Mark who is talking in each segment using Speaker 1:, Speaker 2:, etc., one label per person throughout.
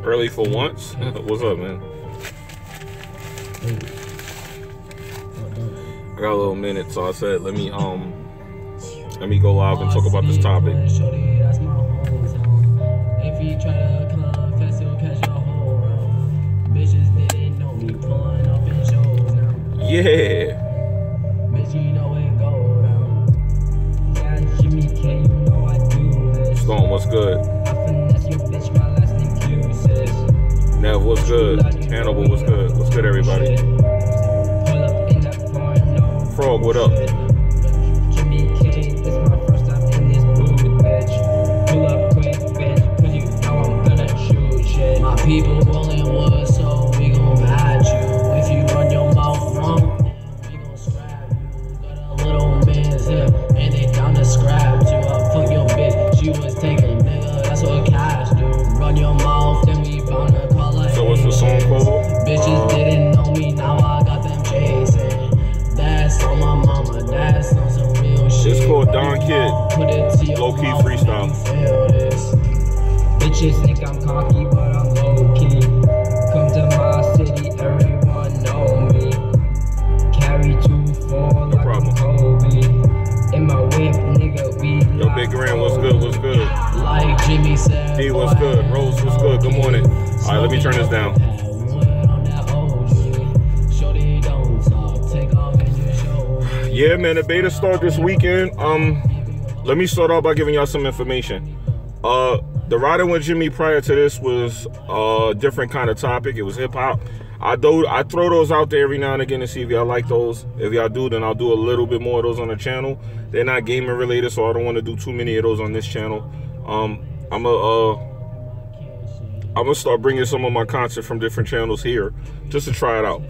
Speaker 1: Early for once? What's up, man? I got a little minute, so I said let me go live and talk about this topic.
Speaker 2: If you try to confess, you'll catch your whole round. Bitches didn't know me, pulling up in shows now.
Speaker 1: Yeah.
Speaker 2: Bitch, you know it go down. Yeah, Jimmy K, you know I do this.
Speaker 1: Stone, what's good?
Speaker 2: I finesse your bitch, my last name Q, sis.
Speaker 1: Nev, what's good? Hannibal, what's good? What's good, everybody?
Speaker 2: Pull up in that porno.
Speaker 1: Frog, what up?
Speaker 2: Jimmy K, this my first time in this booth, bitch. Pull up quick, bitch, cause you know I'm gonna shoot shit. My people rolling wood, so we gon' match you. If you run your mouth wrong, then we gon' scrap you. Got a little man's here, and they down to scrap you. I fuck your bitch, she was taking nigga, that's what cash do. Run your mouth, then we bound to call her.
Speaker 1: So what's the song called?
Speaker 2: Bitches didn't know me, now I got them chasing. That's on my mama, that's on some real shit.
Speaker 1: It's called Don Kid. Low key freestyle.
Speaker 2: Bitches think I'm cocky, but I'm low key. Come to my city, everyone know me. Carry 2-4 like I'm Kobe. In my whip, nigga, we
Speaker 1: Yo, Big Grand, what's good? What's good?
Speaker 2: Like Jimmy said.
Speaker 1: Hey, what's good? Rose, what's good? Good morning. All right, let me turn this down. Yeah, man, the beta start this weekend. Let me start off by giving y'all some information. The Riding with Jimmy prior to this was a different kind of topic. It was hip hop. I throw those out there every now and again to see if y'all like those. If y'all do, then I'll do a little bit more of those on the channel. They're not gaming related, so I don't want to do too many of those on this channel. I'm gonna start bringing some of my content from different channels here just to try it out.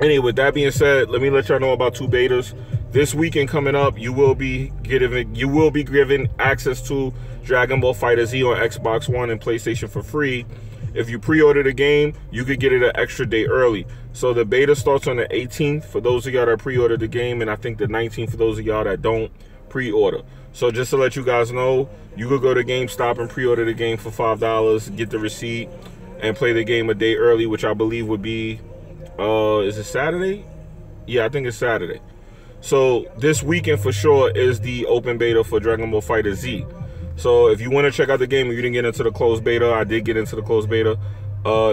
Speaker 1: Anyway, with that being said, let me let y'all know about 2 betas. This weekend coming up, you will be given access to Dragon Ball FighterZ on Xbox One and PlayStation for free. If you pre-order the game, you could get it an extra day early. So the beta starts on the 18th for those of y'all that pre-ordered the game, and I think the 19th for those of y'all that don't pre-order. So just to let you guys know, you could go to GameStop and pre-order the game for $5, get the receipt, and play the game a day early, which I believe would be, is it Saturday? Yeah, I think it's Saturday. So this weekend for sure is the open beta for Dragon Ball FighterZ. So if you want to check out the game, if you didn't get into the closed beta, I did get into the closed beta.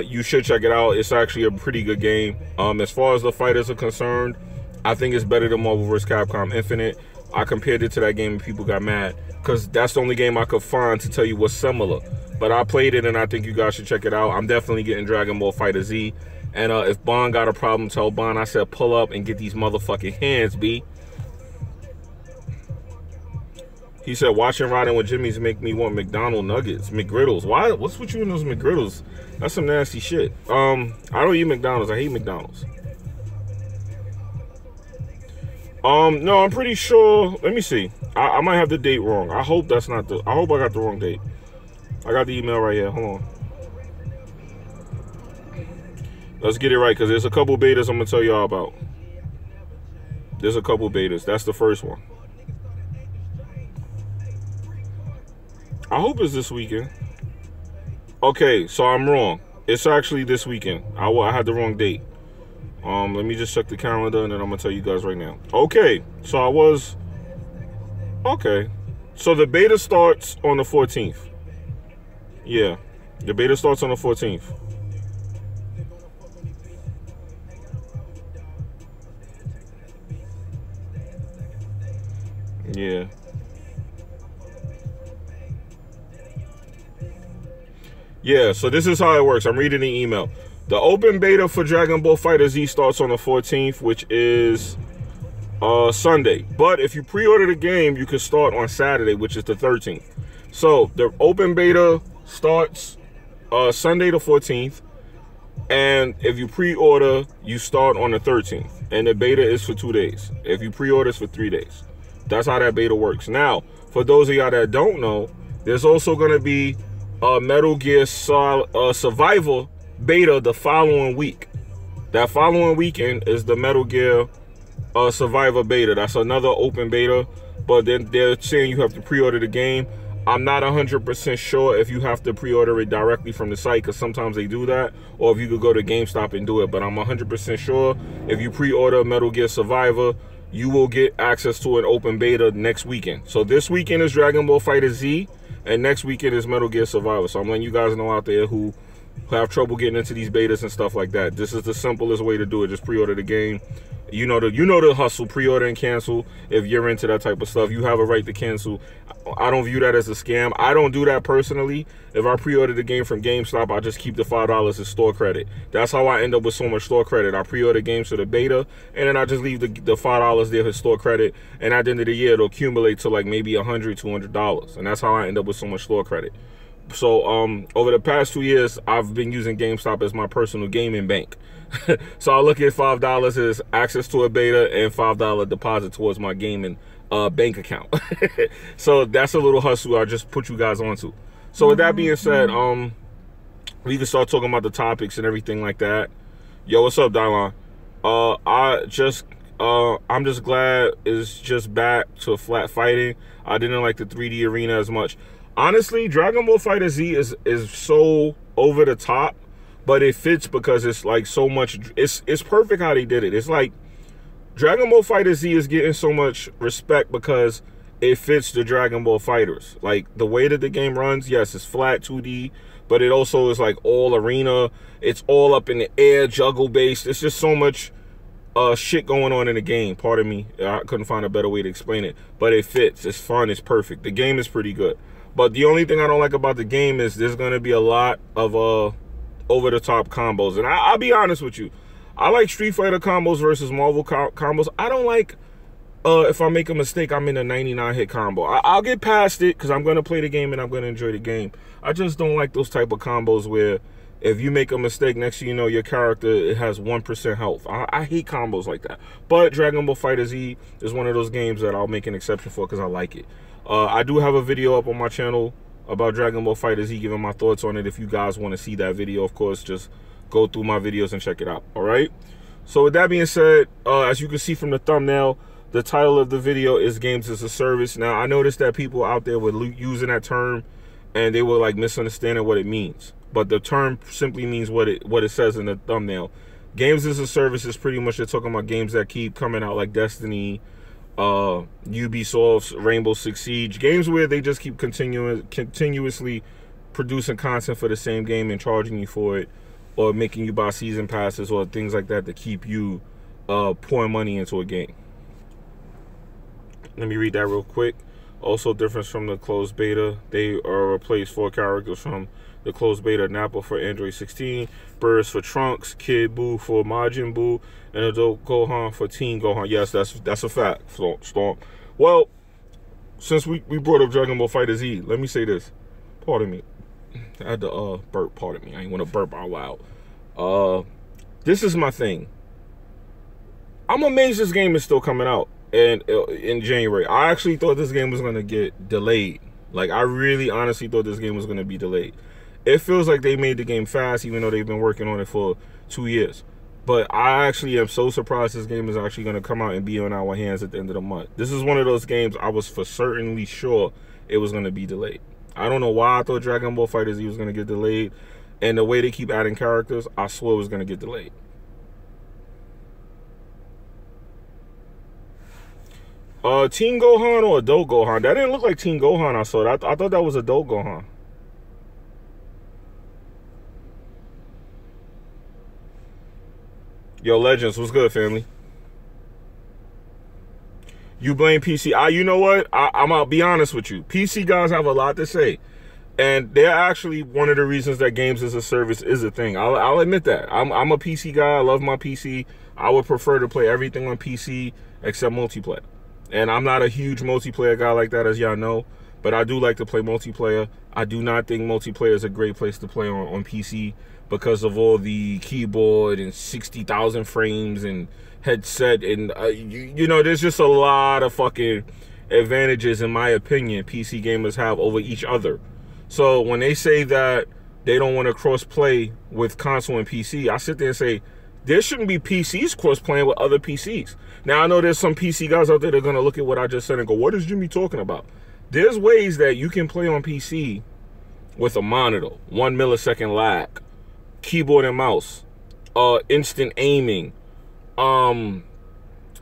Speaker 1: You should check it out. It's actually a pretty good game. As far as the fighters are concerned, I think it's better than Marvel vs. Capcom Infinite. I compared it to that game and people got mad because that's the only game I could find to tell you what's similar. But I played it and I think you guys should check it out. I'm definitely getting Dragon Ball FighterZ. And if Bond got a problem, tell Bond I said pull up and get these motherfucking hands, B. He said watching Riding with Jimmy's make me want McDonald's nuggets, McGriddles. Why? What's with you and those McGriddles? That's some nasty shit. I don't eat McDonald's. I hate McDonald's. No, I'm pretty sure. Let me see. I might have the date wrong. I hope that's not the. I hope I got the wrong date. I got the email right here. Hold on. Let's get it right, because there's a couple betas I'm gonna tell y'all about. There's a couple betas. That's the first one. I hope it's this weekend. Okay, so I'm wrong. It's actually this weekend. I had the wrong date. Let me just check the calendar and then I'm gonna tell you guys right now. Okay, so I was. Okay, so the beta starts on the 14th. Yeah, the beta starts on the 14th. Yeah. Yeah, so this is how it works. I'm reading the email. The open beta for Dragon Ball FighterZ starts on the 14th, which is Sunday. But if you pre-order the game, you can start on Saturday, which is the 13th. So the open beta starts Sunday the 14th. And if you pre-order, you start on the 13th. And the beta is for 2 days. If you pre-order, it's for 3 days. That's how that beta works. Now, for those of y'all that don't know, there's also going to be a Metal Gear Survivor beta the following week. That following weekend is the Metal Gear Survivor beta. That's another open beta, but then they're saying you have to pre-order the game. I'm not 100% sure if you have to pre-order it directly from the site, because sometimes they do that, or if you could go to GameStop and do it. But I'm 100% sure if you pre-order Metal Gear Survivor, you will get access to an open beta next weekend. So this weekend is Dragon Ball FighterZ, and next weekend is Metal Gear Survivor. So I'm letting you guys know out there who have trouble getting into these betas and stuff like that. This is the simplest way to do it. Just pre-order the game. You know the hustle, pre-order and cancel. If you're into that type of stuff, you have a right to cancel. I don't view that as a scam. I don't do that personally. If I pre-order the game from GameStop, I just keep the $5 as store credit. That's how I end up with so much store credit. I pre-order games for the beta, and then I just leave the $5 there for store credit, and at the end of the year, it'll accumulate to like maybe $100, $200, and that's how I end up with so much store credit. So over the past 2 years, I've been using GameStop as my personal gaming bank. So I look at $5 as access to a beta and $5 deposit towards my gaming bank account. So that's a little hustle I just put you guys onto. So with that being said, we can start talking about the topics and everything like that. Yo, what's up, Dylon? I'm just glad it's just back to flat fighting. I didn't like the 3D arena as much. Honestly, Dragon Ball FighterZ is so over the top, but it fits because it's like so much. It's perfect how they did it. It's like Dragon Ball FighterZ is getting so much respect because it fits the Dragon Ball fighters. Like the way that the game runs, yes, it's flat 2D, but it also is like all arena. It's all up in the air, juggle based. It's just so much shit going on in the game. Pardon me, I couldn't find a better way to explain it, but it fits. It's fun. It's perfect. The game is pretty good. But the only thing I don't like about the game is there's going to be a lot of over-the-top combos. And I'll be honest with you. I like Street Fighter combos versus Marvel combos. I don't like if I make a mistake, I'm in a 99-hit combo. I'll get past it because I'm going to play the game and I'm going to enjoy the game. I just don't like those type of combos where if you make a mistake, next thing you know, your character it has 1% health. I hate combos like that. But Dragon Ball FighterZ is one of those games that I'll make an exception for because I like it. I do have a video up on my channel about Dragon Ball FighterZ, giving my thoughts on it. If you guys want to see that video, of course, just go through my videos and check it out, all right? So with that being said, as you can see from the thumbnail, the title of the video is Games as a Service. Now, I noticed that people out there were using that term, and they were like misunderstanding what it means. But the term simply means what it says in the thumbnail. Games as a Service is pretty much they're talking about games that keep coming out like Destiny, Ubisoft's Rainbow Six Siege, games where they just keep continuously producing content for the same game and charging you for it, or making you buy season passes or things like that to keep you pouring money into a game. Let me read that real quick. Also, difference from the closed beta, they replaced 4 characters from the closed beta: Nappa for Android 16, Burst for Trunks, Kid Buu for Majin Buu, and Adult Gohan for Teen Gohan. Yes, that's a fact, Storm. Well, since we brought up Dragon Ball FighterZ, let me say this. Pardon me. I had to burp, pardon me. I ain't want to burp out loud. This is my thing. I'm amazed this game is still coming out in January. I actually thought this game was going to get delayed. Like, I really honestly thought this game was going to be delayed. It feels like they made the game fast, even though they've been working on it for 2 years. But I actually am so surprised this game is actually going to come out and be on our hands at the end of the month. This is one of those games I was for certainly sure it was going to be delayed. I don't know why I thought Dragon Ball FighterZ was going to get delayed. And the way they keep adding characters, I swear it was going to get delayed. Teen Gohan or Adult Gohan? That didn't look like Teen Gohan I saw. I thought that was Adult Gohan. Yo, Legends, what's good, family? You blame PC. You know what? I'm gonna be honest with you. PC guys have a lot to say. And they're actually one of the reasons that games as a service is a thing. I'll admit that. I'm a PC guy. I love my PC. I would prefer to play everything on PC except multiplayer. And I'm not a huge multiplayer guy like that, as y'all know. But I do like to play multiplayer. I do not think multiplayer is a great place to play on PC because of all the keyboard and 60,000 frames and headset. And, you know, there's just a lot of fucking advantages, in my opinion, PC gamers have over each other. So when they say that they don't want to cross-play with console and PC, I sit there and say, there shouldn't be PCs cross-playing with other PCs. Now, I know there's some PC guys out there that are going to look at what I just said and go, what is Jimmy talking about? There's ways that you can play on PC with a monitor, 1 millisecond lag, keyboard and mouse, instant aiming, a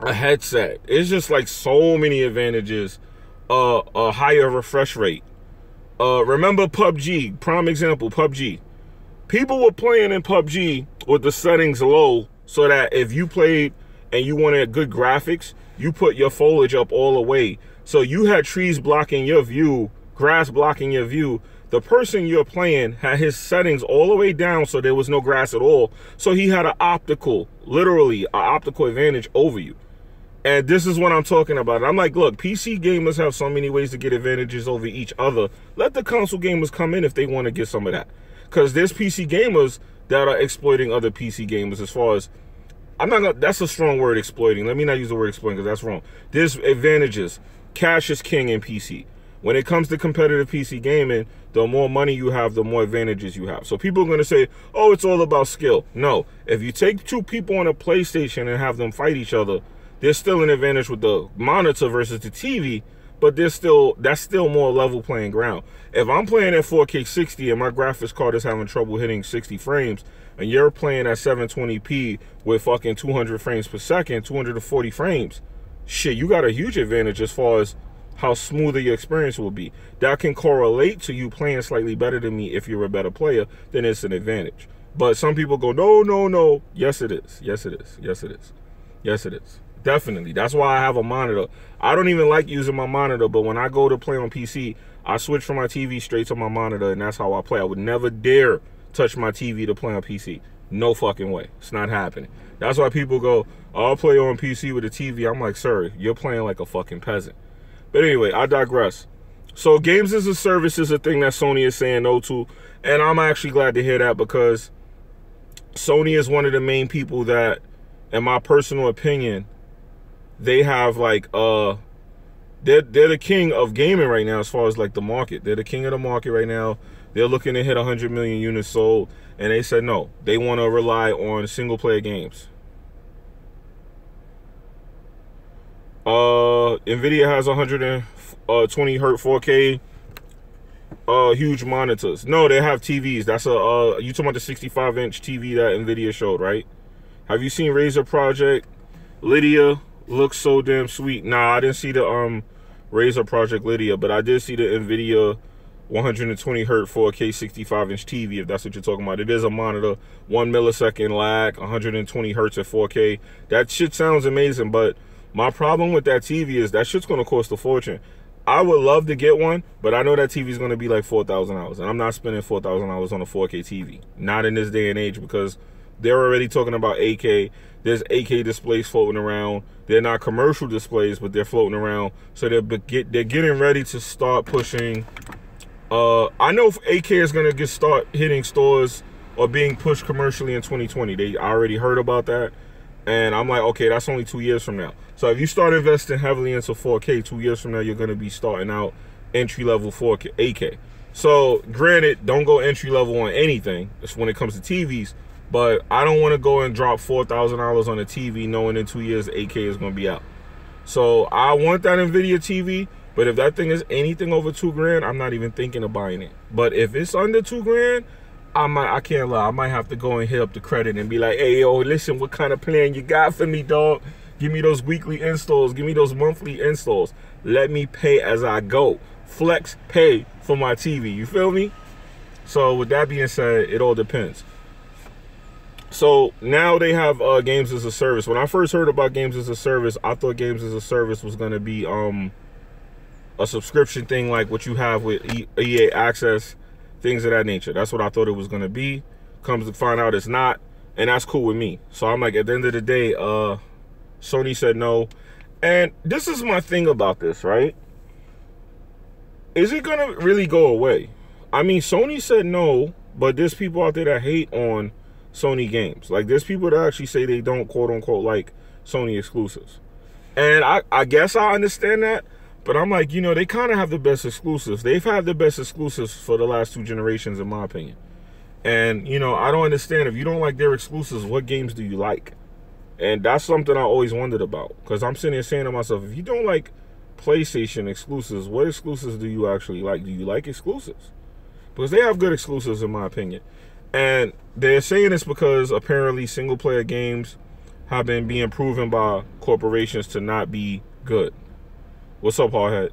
Speaker 1: headset. It's just like so many advantages. A higher refresh rate. Remember PUBG, prime example, PUBG. People were playing in PUBG with the settings low so that if you played and you wanted good graphics, you put your foliage up all the way. So you had trees blocking your view, grass blocking your view. The person you're playing had his settings all the way down so there was no grass at all. So he had an optical, literally an optical advantage over you. And this is what I'm talking about. I'm like, look, PC gamers have so many ways to get advantages over each other. Let the console gamers come in if they want to get some of that. Because there's PC gamers that are exploiting other PC gamers as far as, that's a strong word, exploiting. Let me not use the word exploiting because that's wrong. There's advantages. Cash is king in PC. When it comes to competitive PC gaming, the more money you have, the more advantages you have. So people are going to say, oh, it's all about skill. No, if you take two people on a PlayStation and have them fight each other, there's still an advantage with the monitor versus the TV, but that's still more level playing ground. If I'm playing at 4K 60 and my graphics card is having trouble hitting 60 frames, and you're playing at 720p with fucking 200 frames per second, 240 frames, shit, you got a huge advantage as far as how smoother your experience will be. That can correlate to you playing slightly better than me if you're a better player, then it's an advantage. But some people go, no, no, no. Yes, it is. Yes, it is. Yes, it is. Yes, it is. Definitely. That's why I have a monitor. I don't even like using my monitor, but when I go to play on PC, I switch from my TV straight to my monitor, and that's how I play. I would never dare touch my TV to play on PC. No fucking way. It's not happening. That's why people go, oh, I'll play on PC with a TV. I'm like, sir, you're playing like a fucking peasant. But anyway, I digress. So games as a service is a thing that Sony is saying no to, and I'm actually glad to hear that because Sony is one of the main people that, in my personal opinion, they have like they're the king of gaming right now as far as like the market. They're the king of the market right now. They're looking to hit 100 million units sold, and they said no. They want to rely on single player games. Nvidia has 120 hertz 4K huge monitors. No, they have TVs. That's a you talking about the 65-inch TV that Nvidia showed, right? Have you seen Razer Project Lydia? Looks so damn sweet. Nah, I didn't see the Razer Project Lydia, but I did see the Nvidia 120 hertz 4K 65-inch TV, if that's what you're talking about. It is a monitor, 1 millisecond lag, 120 hertz at 4K. That shit sounds amazing, but my problem with that TV is that shit's gonna cost a fortune. I would love to get one, but I know that TV is gonna be like $4,000, and I'm not spending $4,000 on a 4K TV. Not in this day and age, because they're already talking about 8K. There's 8K displays floating around. They're not commercial displays, but they're floating around. So they're getting ready to start pushing. I know 8K is gonna start hitting stores or being pushed commercially in 2020. They already heard about that, and I'm like, okay, that's only 2 years from now. So if you start investing heavily into 4K, 2 years from now, you're gonna be starting out entry-level 4K, 8K. So granted, don't go entry-level on anything. It's when it comes to TVs. But I don't want to go and drop $4,000 on a TV knowing in 2 years 8K is going to be out. So I want that Nvidia TV, but if that thing is anything over $2,000, I'm not even thinking of buying it. But if it's under $2,000, I can't lie, I might have to go and hit up the credit and be like, hey, yo, listen, what kind of plan you got for me, dog? Give me those weekly installs. Give me those monthly installs. Let me pay as I go. Flex pay for my TV. You feel me? So with that being said, it all depends. So now they have games as a service. When I first heard about games as a service, I thought games as a service was going to be a subscription thing like what you have with EA Access, things of that nature. That's what I thought it was going to be. Comes to find out it's not, and that's cool with me. So I'm like, at the end of the day, Sony said no. And this is my thing about this, right? Is it going to really go away? I mean, Sony said no, but there's people out there that hate on Sony games. Like, there's people that actually say they don't quote unquote like Sony exclusives, and I guess I understand that, but I'm like, you know, they kind of have the best exclusives. They've had the best exclusives for the last 2 generations, in my opinion. And you know, I don't understand, if you don't like their exclusives, what games do you like? And that's something I always wondered about, because I'm sitting here saying to myself, if you don't like PlayStation exclusives, what exclusives do you actually like? Do you like exclusives? Because they have good exclusives in my opinion. And they're saying this because apparently single player games have been being proven by corporations to not be good. What's up, Hardhead?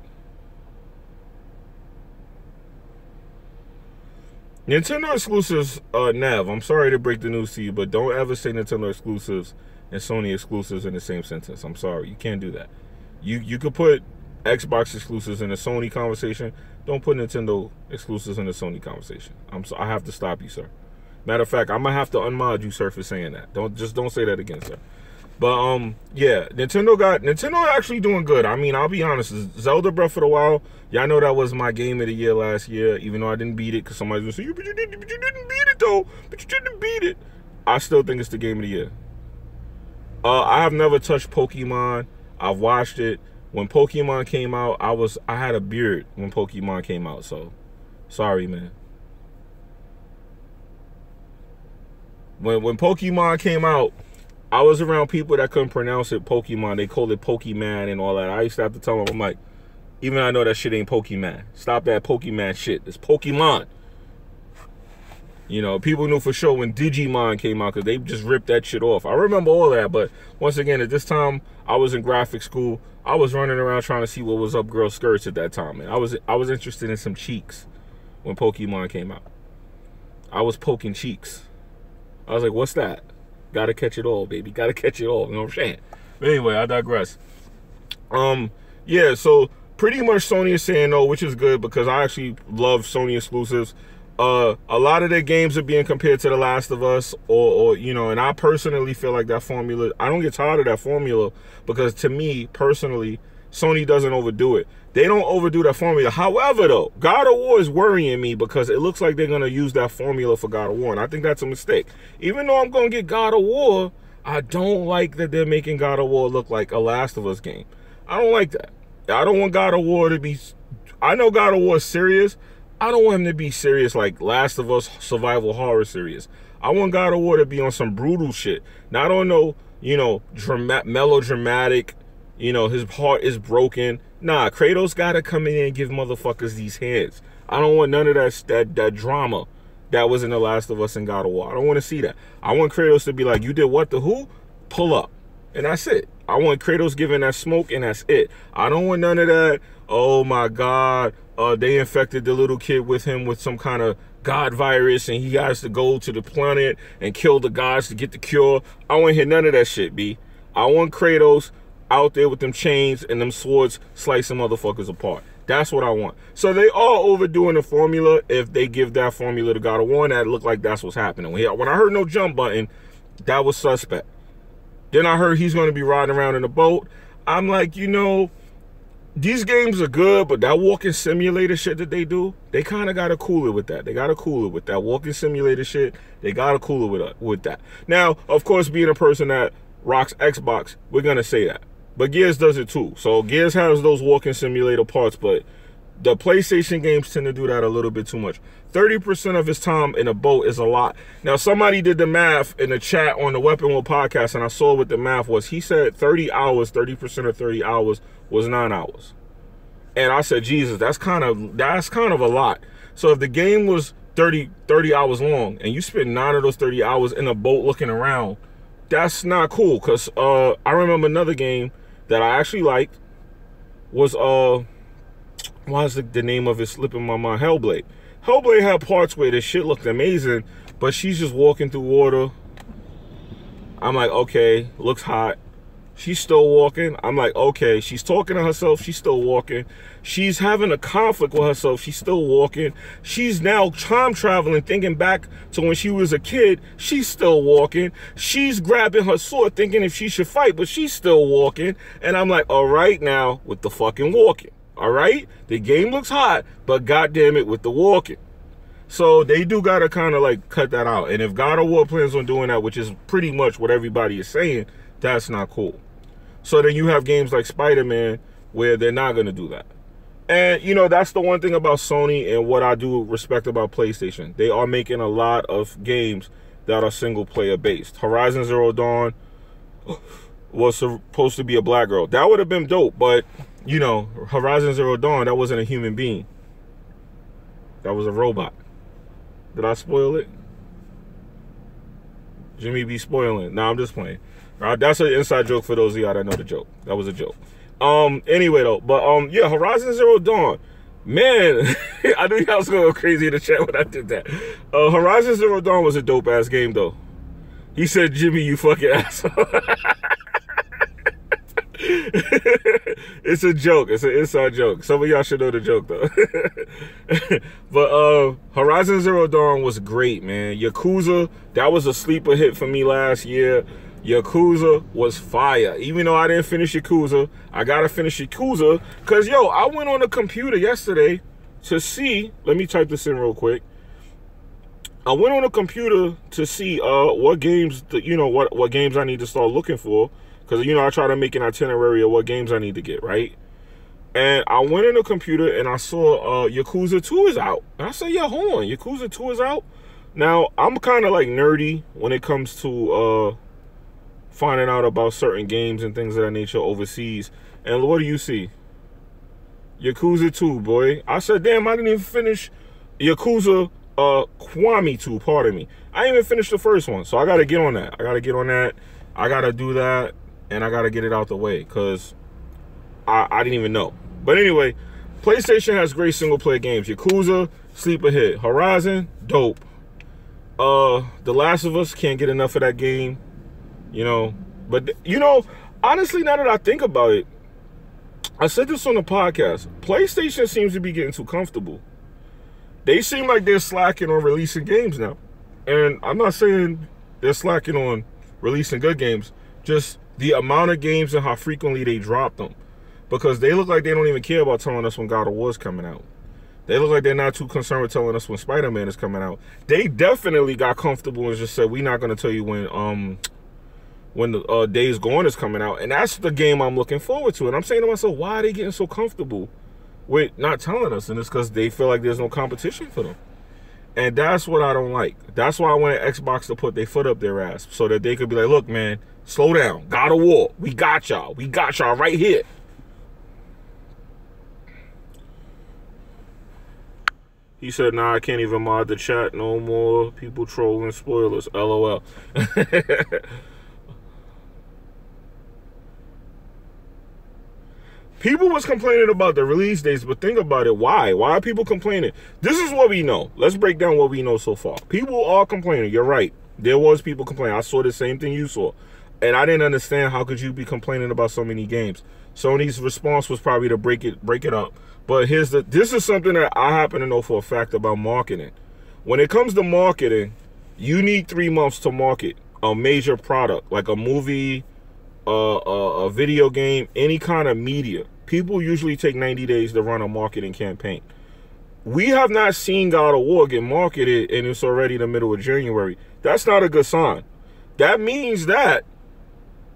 Speaker 1: Nintendo exclusives, Nav, I'm sorry to break the news to you, but don't ever say Nintendo exclusives and Sony exclusives in the same sentence. I'm sorry, you can't do that. You could put Xbox exclusives in the Sony conversation. Don't put Nintendo exclusives in the Sony conversation. I have to stop you, sir. Matter of fact, I'm gonna have to unmod you, sir, for saying that. Don't say that again, sir. But yeah, Nintendo actually doing good. I mean, I'll be honest, Zelda Breath of the Wild, y'all know that was my game of the year last year, even though I didn't beat it, because somebody's gonna say, but you didn't beat it though. But you didn't beat it. I still think it's the game of the year. I have never touched Pokemon. I've watched it. When Pokemon came out, I had a beard when Pokemon came out, so sorry, man. When Pokemon came out, I was around people that couldn't pronounce it Pokemon. They called it Pokemon and all that. I used to have to tell them, I'm like, even I know that shit ain't Pokemon. Stop that Pokemon shit. It's Pokemon. You know, people knew for sure when Digimon came out because they just ripped that shit off. I remember all that, but once again, at this time, I was in graphic school. I was running around trying to see what was up girls' skirts at that time, and I was interested in some cheeks when Pokemon came out. I was poking cheeks. I was like, what's that? Gotta catch it all, baby. Gotta catch it all. You know what I'm saying? But anyway, I digress. Yeah, so pretty much Sony is saying no, which is good because I actually love Sony exclusives. A lot of their games are being compared to The Last of Us, or you know, and I personally feel like that formula, I don't get tired of that formula because to me, personally, Sony doesn't overdo it. They don't overdo that formula. However, though, God of War is worrying me because it looks like they're going to use that formula for God of War, and I think that's a mistake. Even though I'm going to get God of War, I don't like that they're making God of War look like a Last of Us game. I don't like that. I don't want God of War to be... I know God of War is serious. I don't want him to be serious like Last of Us survival horror serious. I want God of War to be on some brutal shit. Not on no, you know, melodramatic, you know, his heart is broken. Nah, Kratos gotta come in and give motherfuckers these hands. I don't want none of that drama that was in The Last of Us and God of War. I don't want to see that. I want Kratos to be like, you did what to who? Pull up. And that's it. I want Kratos giving that smoke and that's it. I don't want none of that, oh my God, they infected the little kid with him with some kind of God virus and he has to go to the planet and kill the gods to get the cure. I don't want to hear none of that shit, B. I want Kratos out there with them chains and them swords slicing motherfuckers apart. That's what I want. So they are overdoing the formula if they give that formula to God of War, and that looked like that's what's happening. When I heard no jump button, that was suspect. Then I heard he's going to be riding around in a boat. I'm like, you know, these games are good, but that walking simulator shit that they do, they kind of got to cool it with that. They got to cool it with that walking simulator shit. They got to cool it with that. Now, of course, being a person that rocks Xbox, we're going to say that. But Gears does it too. So Gears has those walking simulator parts, but the PlayStation games tend to do that a little bit too much. 30% of his time in a boat is a lot. Now, somebody did the math in the chat on the Weapon Wheel podcast, and I saw what the math was. He said 30 hours, 30% of 30 hours was 9 hours. And I said, Jesus, that's kind of a lot. So if the game was 30 hours long, and you spend 9 of those 30 hours in a boat looking around, that's not cool. Because I remember another game that I actually liked was why is the name of it slipping my mind? Hellblade. Hellblade had parts where the shit looked amazing, but she's just walking through water. I'm like, okay, looks hot. She's still walking. I'm like, okay, she's talking to herself. She's still walking. She's having a conflict with herself. She's still walking. She's now time traveling, thinking back to when she was a kid. She's still walking. She's grabbing her sword, thinking if she should fight, but she's still walking. And I'm like, all right now with the fucking walking. All right? The game looks hot, but goddamn it with the walking. So they do got to kind of like cut that out. And if God of War plans on doing that, which is pretty much what everybody is saying, that's not cool. So then you have games like Spider-Man where they're not going to do that. And, you know, that's the one thing about Sony and what I do respect about PlayStation. They are making a lot of games that are single-player based. Horizon Zero Dawn was supposed to be a black girl. That would have been dope, but you know, Horizon Zero Dawn, that wasn't a human being. That was a robot. Did I spoil it? Jimmy be spoiling. Nah, I'm just playing. All right, that's an inside joke for those of y'all that know the joke. That was a joke. Anyway though, but yeah, Horizon Zero Dawn. Man, I knew y'all was gonna go crazy in the chat when I did that. Horizon Zero Dawn was a dope ass game though. He said, Jimmy, you fucking asshole. It's a joke. It's an inside joke. Some of y'all should know the joke though. But Horizon Zero Dawn was great, man. Yakuza, that was a sleeper hit for me last year. Yakuza was fire. Even though I didn't finish Yakuza, I gotta finish Yakuza. Cause yo, I went on the computer yesterday to see, let me type this in real quick. I went on the computer to see what games, you know, what games I need to start looking for. Because, you know, I try to make an itinerary of what games I need to get, right? And I went in the computer and I saw Yakuza 2 is out. And I said, yeah, hold on, Yakuza 2 is out? Now, I'm kind of like nerdy when it comes to finding out about certain games and things of that nature overseas. And what do you see? Yakuza 2, boy. I said, damn, I didn't even finish Yakuza Kiwami 2, pardon me. I didn't even finish the first one. So I got to get on that. I got to do that. And I got to get it out the way because I didn't even know. But anyway, PlayStation has great single-player games. Yakuza, sleeper hit. Horizon, dope. The Last of Us, can't get enough of that game. You know, but, you know, honestly, now that I think about it, I said this on the podcast, PlayStation seems to be getting too comfortable. They seem like they're slacking on releasing games now. And I'm not saying they're slacking on releasing good games, just the amount of games and how frequently they drop them. Because they look like they don't even care about telling us when God of War is coming out. They look like they're not too concerned with telling us when Spider-Man is coming out. They definitely got comfortable and just said, we're not going to tell you when the Days Gone is coming out. And that's the game I'm looking forward to. And I'm saying to myself, why are they getting so comfortable with not telling us? And it's because they feel like there's no competition for them. And that's what I don't like. That's why I wanted Xbox to put their foot up their ass so that they could be like, look, man, slow down. God of War. We got y'all. We got y'all right here. He said, nah, I can't even mod the chat no more. People trolling spoilers. LOL. People was complaining about the release dates, but think about it. Why? Why are people complaining? This is what we know. Let's break down what we know so far. People are complaining. You're right. There was people complaining. I saw the same thing you saw. And I didn't understand how could you be complaining about so many games. Sony's response was probably to break it up. But this is something that I happen to know for a fact about marketing. When it comes to marketing, you need 3 months to market a major product, like a movie, a video game, any kind of media. People usually take 90 days to run a marketing campaign. We have not seen God of War get marketed and it's already the middle of January. That's not a good sign. That means that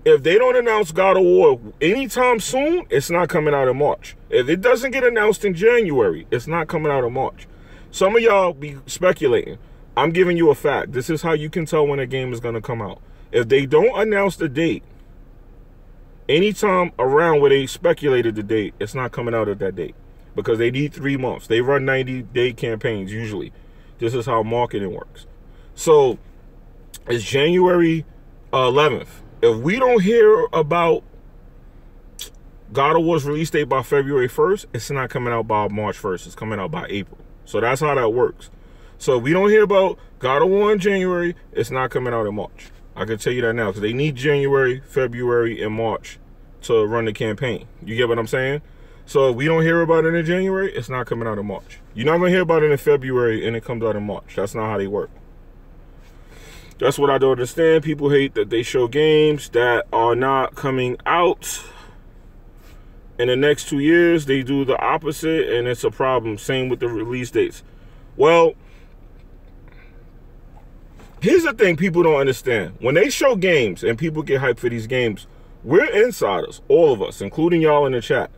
Speaker 1: if they don't announce God of War anytime soon, it's not coming out in March. If it doesn't get announced in January, it's not coming out in March. Some of y'all be speculating. I'm giving you a fact. This is how you can tell when a game is going to come out. If they don't announce the date anytime around where they speculated the date, it's not coming out at that date because they need 3 months. They run 90-day campaigns usually. This is how marketing works. So it's January 11th. If we don't hear about God of War's release date by February 1st, it's not coming out by March 1st. It's coming out by April. So that's how that works. So if we don't hear about God of War in January, it's not coming out in March. I can tell you that now because they need January, February, and March to run the campaign. You get what I'm saying? So if we don't hear about it in January, it's not coming out in March. You're not going to hear about it in February and it comes out in March. That's not how they work. That's what I don't understand. People hate that they show games that are not coming out in the next 2 years. They do the opposite and it's a problem. Same with the release dates. Well, here's the thing people don't understand. When they show games and people get hyped for these games, we're insiders, all of us, including y'all in the chat.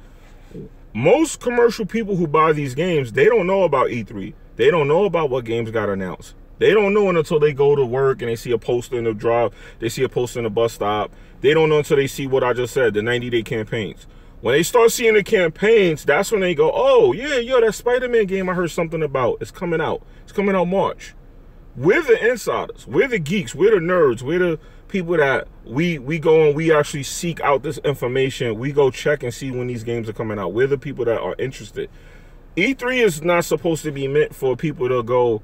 Speaker 1: Most commercial people who buy these games, they don't know about E3. They don't know about what games got announced. They don't know until they go to work and they see a poster in the drive. They see a poster in the bus stop. They don't know until they see what I just said, the 90-day campaigns. When they start seeing the campaigns, that's when they go, oh, yeah, yo, that Spider-Man game I heard something about. It's coming out. It's coming out March. We're the insiders. We're the geeks. We're the nerds. We're the people that we go and we actually seek out this information. We go check and see when these games are coming out. We're the people that are interested. E3 is not supposed to be meant for people to go,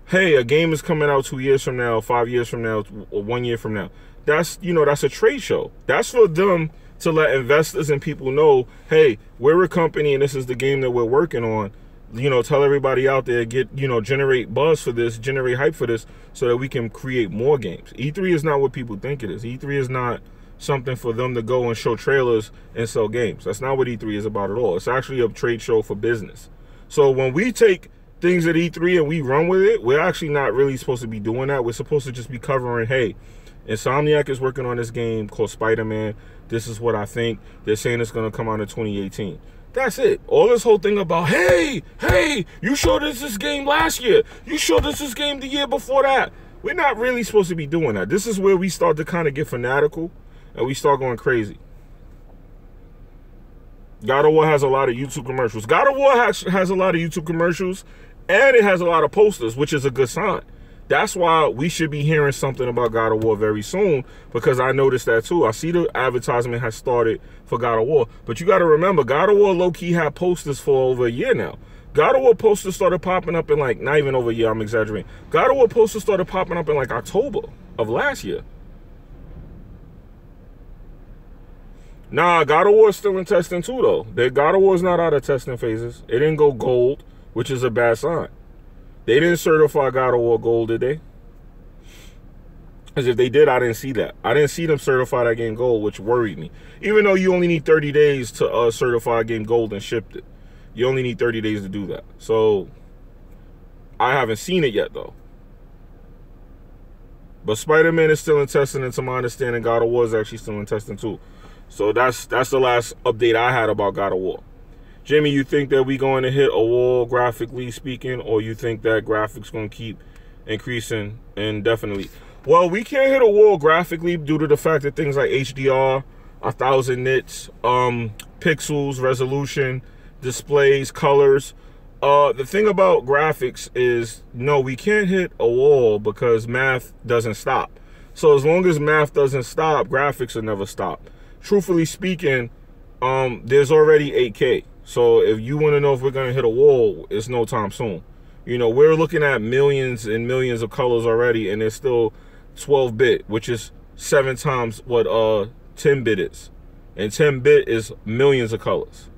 Speaker 1: hey, a game is coming out 2 years from now, 5 years from now, or 1 year from now. That's, you know, that's a trade show. That's for them to let investors and people know, hey, we're a company and this is the game that we're working on. You know, tell everybody out there, get, you know, generate buzz for this, generate hype for this, so that we can create more games. E3 is not what people think it is. E3 is not something for them to go and show trailers and sell games. That's not what E3 is about at all. It's actually a trade show for business. So when we take things at E3 and we run with it, we're actually not really supposed to be doing that. We're supposed to just be covering, hey, Insomniac is working on this game called Spider-Man. This is what I think. They're saying it's going to come out in 2018. That's it. All this whole thing about, hey, you showed us this game last year. You showed us this game the year before that. We're not really supposed to be doing that. This is where we start to kind of get fanatical and we start going crazy. God of War has a lot of YouTube commercials. God of War has a lot of YouTube commercials, and it has a lot of posters, which is a good sign. That's why we should be hearing something about God of War very soon, because I noticed that too. I see the advertisement has started for God of War, but you got to remember, God of War low-key had posters for over a year now. God of War posters started popping up in, like, not even over a year, I'm exaggerating. God of War posters started popping up in like October of last year. Nah, God of War is still in testing too, though. God of War is not out of testing phases. It didn't go gold, which is a bad sign. They didn't certify God of War gold, did they? Because if they did, I didn't see that. I didn't see them certify that game gold, which worried me. Even though you only need 30 days to certify a game gold and ship it. You only need 30 days to do that. So, I haven't seen it yet, though. But Spider-Man is still in testing, and to my understanding, God of War is actually still in testing, too. So, that's the last update I had about God of War. Jimmy, you think that we going to hit a wall graphically speaking, or you think that graphics going to keep increasing indefinitely? Well, we can't hit a wall graphically due to the fact that things like HDR, 1000 nits, pixels, resolution, displays, colors. The thing about graphics is, no, we can't hit a wall because math doesn't stop. So as long as math doesn't stop, graphics will never stop. Truthfully speaking, there's already 8K. So if you want to know if we're going to hit a wall, it's no time soon. You know, we're looking at millions and millions of colors already, and it's still 12-bit, which is 7 times what 10-bit is. And 10-bit is millions of colors.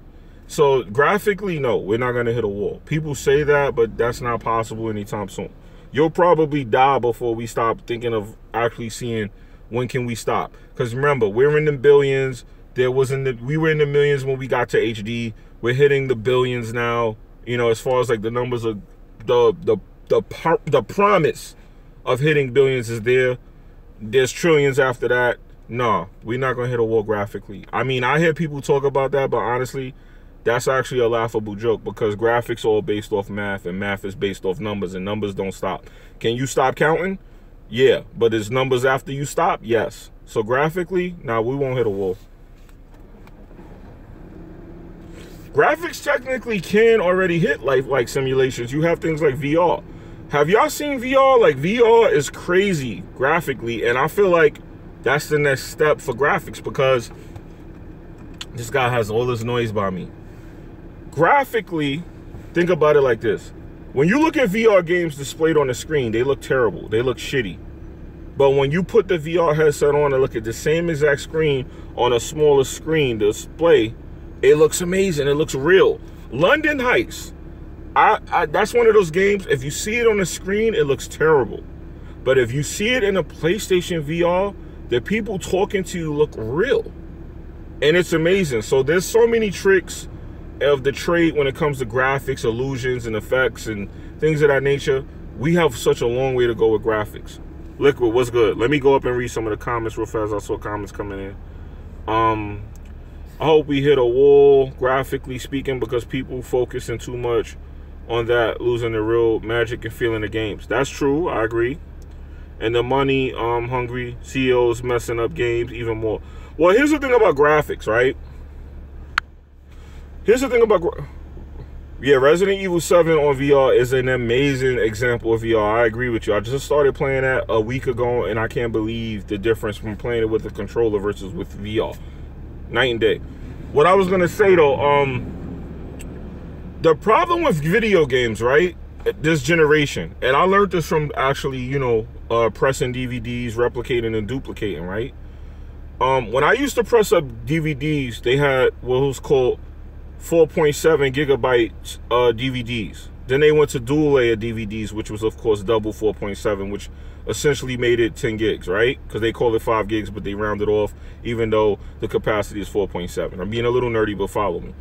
Speaker 1: So graphically, no, we're not going to hit a wall. People say that, but that's not possible anytime soon. You'll probably die before we stop thinking of actually seeing when can we stop. Because remember, we're in the billions. We were in the millions when we got to HD. We're hitting the billions now. You know, as far as like the numbers of the promise of hitting billions is there. There's trillions after that. No, we're not gonna hit a wall graphically. I mean, I hear people talk about that, but honestly, that's actually a laughable joke because graphics are all based off math, and math is based off numbers, and numbers don't stop. Can you stop counting? Yeah, but is numbers after you stop? Yes. So graphically, nah, we won't hit a wall. Graphics technically can already hit like simulations. You have things like VR. Have y'all seen VR? Like, VR is crazy graphically, and I feel like that's the next step for graphics because this guy has all this noise by me. Graphically, think about it like this. When you look at VR games displayed on the screen, they look terrible. They look shitty. But when you put the VR headset on and look at the same exact screen on a smaller screen display, it looks amazing. It looks real. London Heights. That's one of those games, if you see it on the screen, it looks terrible. But if you see it in a PlayStation VR, the people talking to you look real. And it's amazing. So there's so many tricks of the trade when it comes to graphics, illusions, and effects, and things of that nature. We have such a long way to go with graphics. Liquid, what's good? Let me go up and read some of the comments real fast. I saw comments coming in. I hope we hit a wall, graphically speaking, because people focusing too much on that, losing the real magic and feeling the games. That's true, I agree. And the money hungry CEOs messing up games even more. Well, here's the thing about graphics, right? Here's the thing about... Yeah, Resident Evil 7 on VR is an amazing example of VR. I agree with you. I just started playing that a week ago, and I can't believe the difference from playing it with a controller versus with VR. Night and day. What I was going to say, though, the problem with video games, right, this generation, and I learned this from actually, you know, pressing DVDs, replicating and duplicating, right? When I used to press up DVDs, they had what was called 4.7 gigabytes DVDs. Then they went to dual layer DVDs, which was of course double 4.7, which essentially made it 10 gigs, right? Because they call it 5 gigs, but they rounded off, even though the capacity is 4.7. I'm being a little nerdy, but follow me.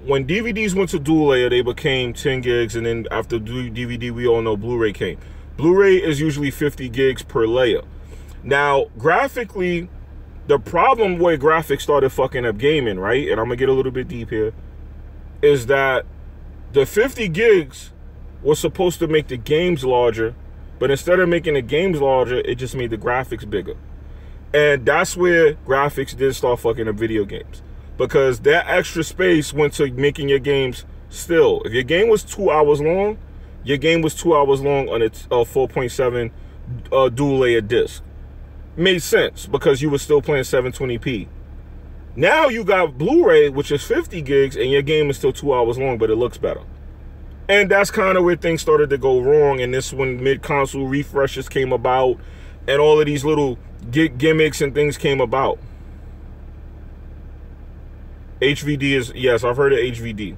Speaker 1: When DVDs went to dual layer, they became 10 gigs, and then after DVD, we all know Blu-ray came. Blu-ray is usually 50 gigs per layer. Now, graphically, the problem where graphics started fucking up gaming, right, and I'm gonna get a little bit deep here, is that the 50 gigs was supposed to make the games larger, but instead of making the games larger, it just made the graphics bigger. And that's where graphics did start fucking up video games, because that extra space went to making your games still. If your game was 2 hours long, your game was 2 hours long on its 4.7 dual layer disc. Made sense because you were still playing 720p. Now you got Blu-ray, which is 50 gigs, and your game is still 2 hours long, but it looks better. And that's kind of where things started to go wrong. And this when mid-console refreshes came about, and all of these little gimmicks and things came about. HVD is, yes, I've heard of HVD.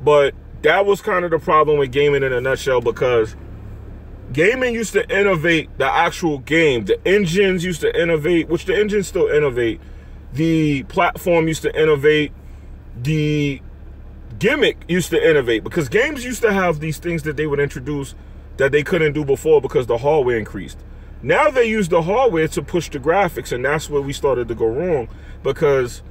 Speaker 1: But that was kind of the problem with gaming in a nutshell, because gaming used to innovate the actual game. The engines used to innovate, which the engines still innovate. The platform used to innovate. The gimmick used to innovate, because games used to have these things that they would introduce that they couldn't do before because the hardware increased. Now they use the hardware to push the graphics, and that's where we started to go wrong, because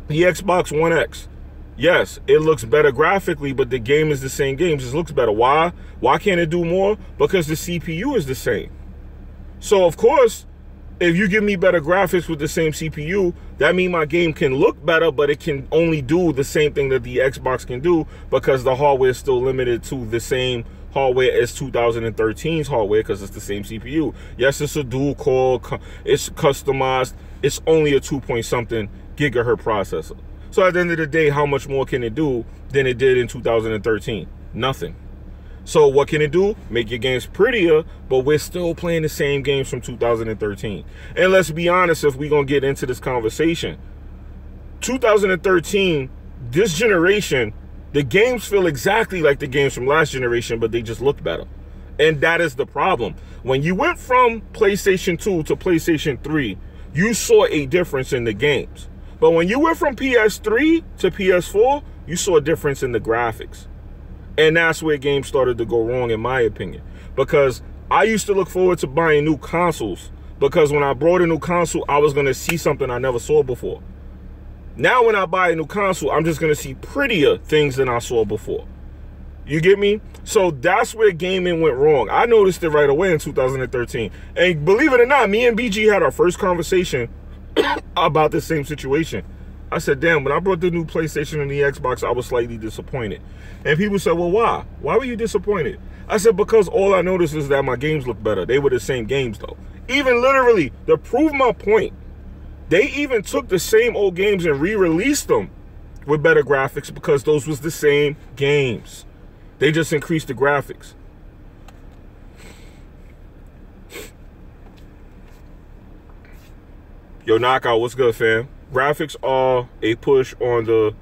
Speaker 1: the Xbox One X, yes, it looks better graphically, but the game is the same game. It just looks better. Why? Why can't it do more? Because the CPU is the same. So, of course, if you give me better graphics with the same CPU, that means my game can look better, but it can only do the same thing that the Xbox can do, because the hardware is still limited to the same hardware as 2013's hardware, because it's the same CPU. Yes, it's a dual core, it's customized, it's only a 2-point-something gigahertz processor. So at the end of the day, how much more can it do than it did in 2013? Nothing. So what can it do? Make your games prettier, but we're still playing the same games from 2013. And let's be honest, if we're going to get into this conversation, 2013, this generation, the games feel exactly like the games from last generation, but they just look better. And that is the problem. When you went from PlayStation 2 to PlayStation 3, you saw a difference in the games. But when you went from PS3 to PS4, you saw a difference in the graphics. And that's where games started to go wrong, in my opinion. Because I used to look forward to buying new consoles, because when I bought a new console, I was going to see something I never saw before. Now when I buy a new console, I'm just going to see prettier things than I saw before. You get me? So that's where gaming went wrong. I noticed it right away in 2013. And believe it or not, me and BG had our first conversation about the same situation. I said, damn, when I brought the new PlayStation and the Xbox, I was slightly disappointed. And people said, well, why? Why were you disappointed? I said, because all I noticed is that my games look better. They were the same games, though. Even literally, to prove my point, they even took the same old games and re-released them with better graphics, because those was the same games. They just increased the graphics. Yo, Knockout, what's good, fam? Graphics are a push on the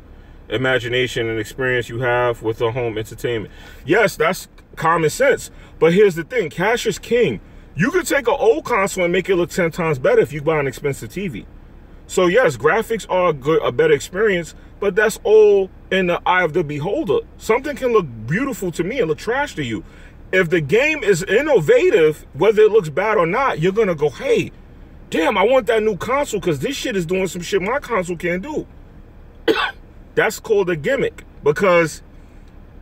Speaker 1: imagination and experience you have with the home entertainment. Yes, that's common sense. But here's the thing. Cash is king. You could take an old console and make it look 10 times better if you buy an expensive TV. So, yes, graphics are a better experience, but that's all in the eye of the beholder. Something can look beautiful to me and look trash to you. If the game is innovative, whether it looks bad or not, you're going to go, hey, damn, I want that new console because this shit is doing some shit my console can't do. That's called a gimmick, because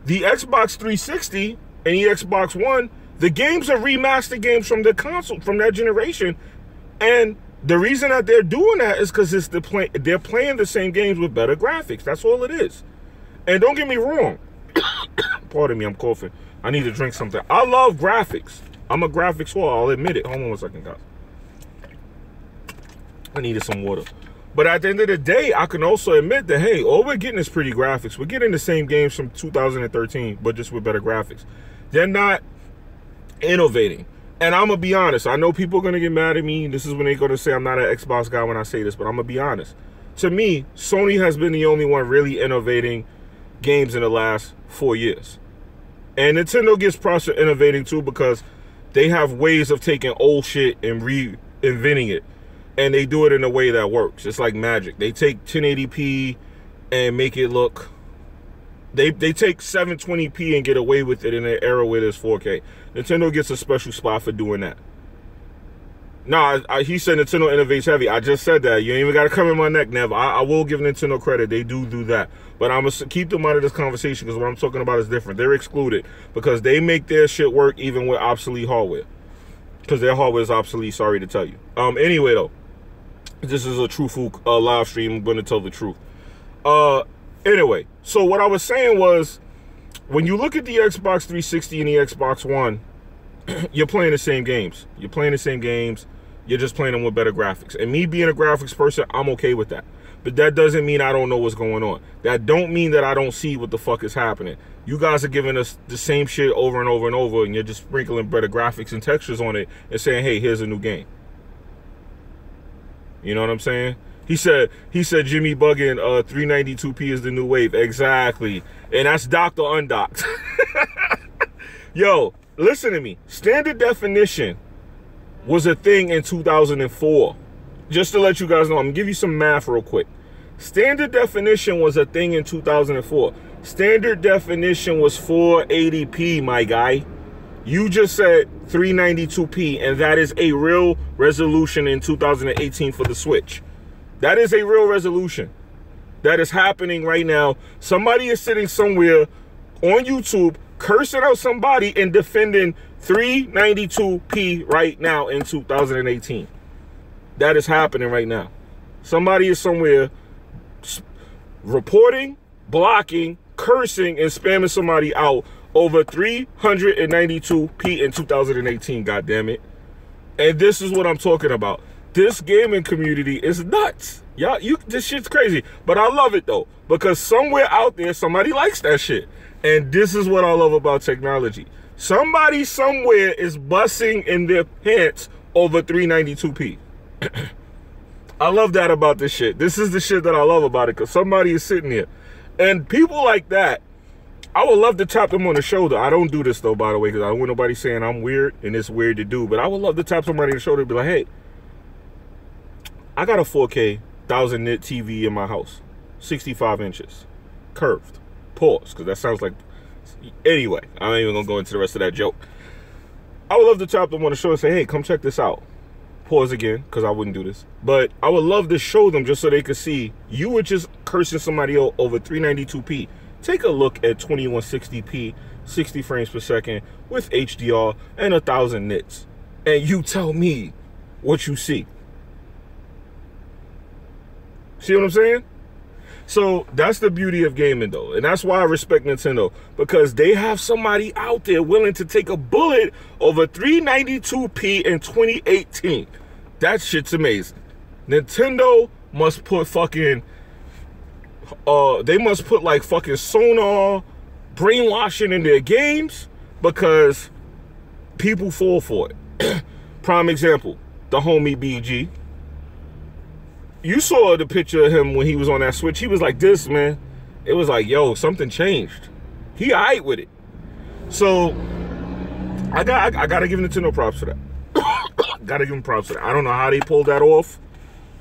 Speaker 1: the Xbox 360 and the Xbox One, the games are remastered games from the console, from that generation, and The reason that they're doing that is because they're playing the same games with better graphics. That's all it is. And don't get me wrong. Pardon me, I'm coughing. I need to drink something. I love graphics. I'm a graphics whore, I'll admit it. Hold on 1 second, guys. I needed some water. But at the end of the day, I can also admit that, hey, all we're getting is pretty graphics. We're getting the same games from 2013, but just with better graphics. They're not innovating. And I'm going to be honest. I know people are going to get mad at me. This is when they're going to say I'm not an Xbox guy when I say this, but I'm going to be honest. To me, Sony has been the only one really innovating games in the last 4 years. And Nintendo gets props for innovating too, because they have ways of taking old shit and reinventing it. And they do it in a way that works. It's like magic. They take 1080p and make it look... They take 720p and get away with it in an era where there's 4K. Nintendo gets a special spot for doing that. Nah, he said Nintendo innovates heavy. I just said that. You ain't even got to come in my neck, Nev. I will give Nintendo credit. They do that. But I'm going to keep them out of this conversation because what I'm talking about is different. They're excluded because they make their shit work even with obsolete hardware. Because their hardware is obsolete, sorry to tell you. Anyway, though. This is a truthful live stream. I'm going to tell the truth. Anyway, so what I was saying was, when you look at the Xbox 360 and the Xbox One, you're playing the same games. You're playing the same games. You're just playing them with better graphics. And me being a graphics person, I'm okay with that. But that doesn't mean I don't know what's going on. That don't mean that I don't see what the fuck is happening. You guys are giving us the same shit over and over and over, and you're just sprinkling better graphics and textures on it and saying, hey, here's a new game. You know what I'm saying? He said Jimmy bugging 392p is the new wave. Exactly. And that's docked or undocked. Yo, listen to me. Standard definition was a thing in 2004. Just to let you guys know, I'm going to give you some math real quick. Standard definition was a thing in 2004. Standard definition was 480p, my guy. You just said 392p, and that is a real resolution in 2018 for the Switch. That is a real resolution. That is happening right now. Somebody is sitting somewhere on YouTube cursing out somebody and defending 392p right now in 2018. That is happening right now. Somebody is somewhere reporting, blocking, cursing, and spamming somebody out over 392p in 2018, goddammit. And this is what I'm talking about. This gaming community is nuts. Y'all, this shit's crazy. But I love it though, because somewhere out there, somebody likes that shit. And this is what I love about technology. Somebody somewhere is busting in their pants over 392p. I love that about this shit. This is the shit that I love about it, because somebody is sitting here. And people like that, I would love to tap them on the shoulder. I don't do this though, by the way, because I don't want nobody saying I'm weird and it's weird to do. But I would love to tap somebody on the shoulder and be like, hey, I got a 4K 1000 nit TV in my house, 65 inches, curved. Pause, because that sounds like... Anyway, I ain't even going to go into the rest of that joke. I would love to tap them on the shoulder and say, hey, come check this out. Pause again, because I wouldn't do this. But I would love to show them just so they could see you were just cursing somebody out over 392p. Take a look at 2160p, 60 frames per second with HDR and 1000 nits. And you tell me what you see. See what I'm saying? So that's the beauty of gaming though. And that's why I respect Nintendo, because they have somebody out there willing to take a bullet over 392p in 2018. That shit's amazing. Nintendo must put fucking, they must put like fucking sonar brainwashing in their games, because people fall for it. Prime example, the homie BG. You saw the picture of him when he was on that Switch. He was like this, man. It was like, yo, something changed. He alright with it. So I gotta give Nintendo props for that. Gotta give them props for that. I don't know how they pulled that off,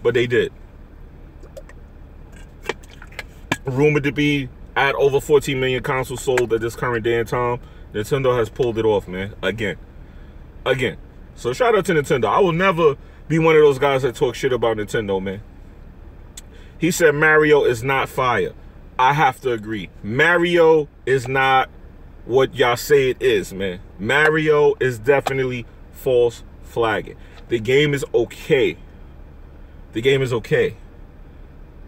Speaker 1: but they did. Rumored to be at over 14 million consoles sold at this current day and time. Nintendo has pulled it off, man. Again. So shout out to Nintendo. I will never be one of those guys that talk shit about Nintendo, man. He said Mario is not fire. I have to agree. Mario is not what y'all say it is, man. Mario is definitely false flagging. The game is okay. The game is okay.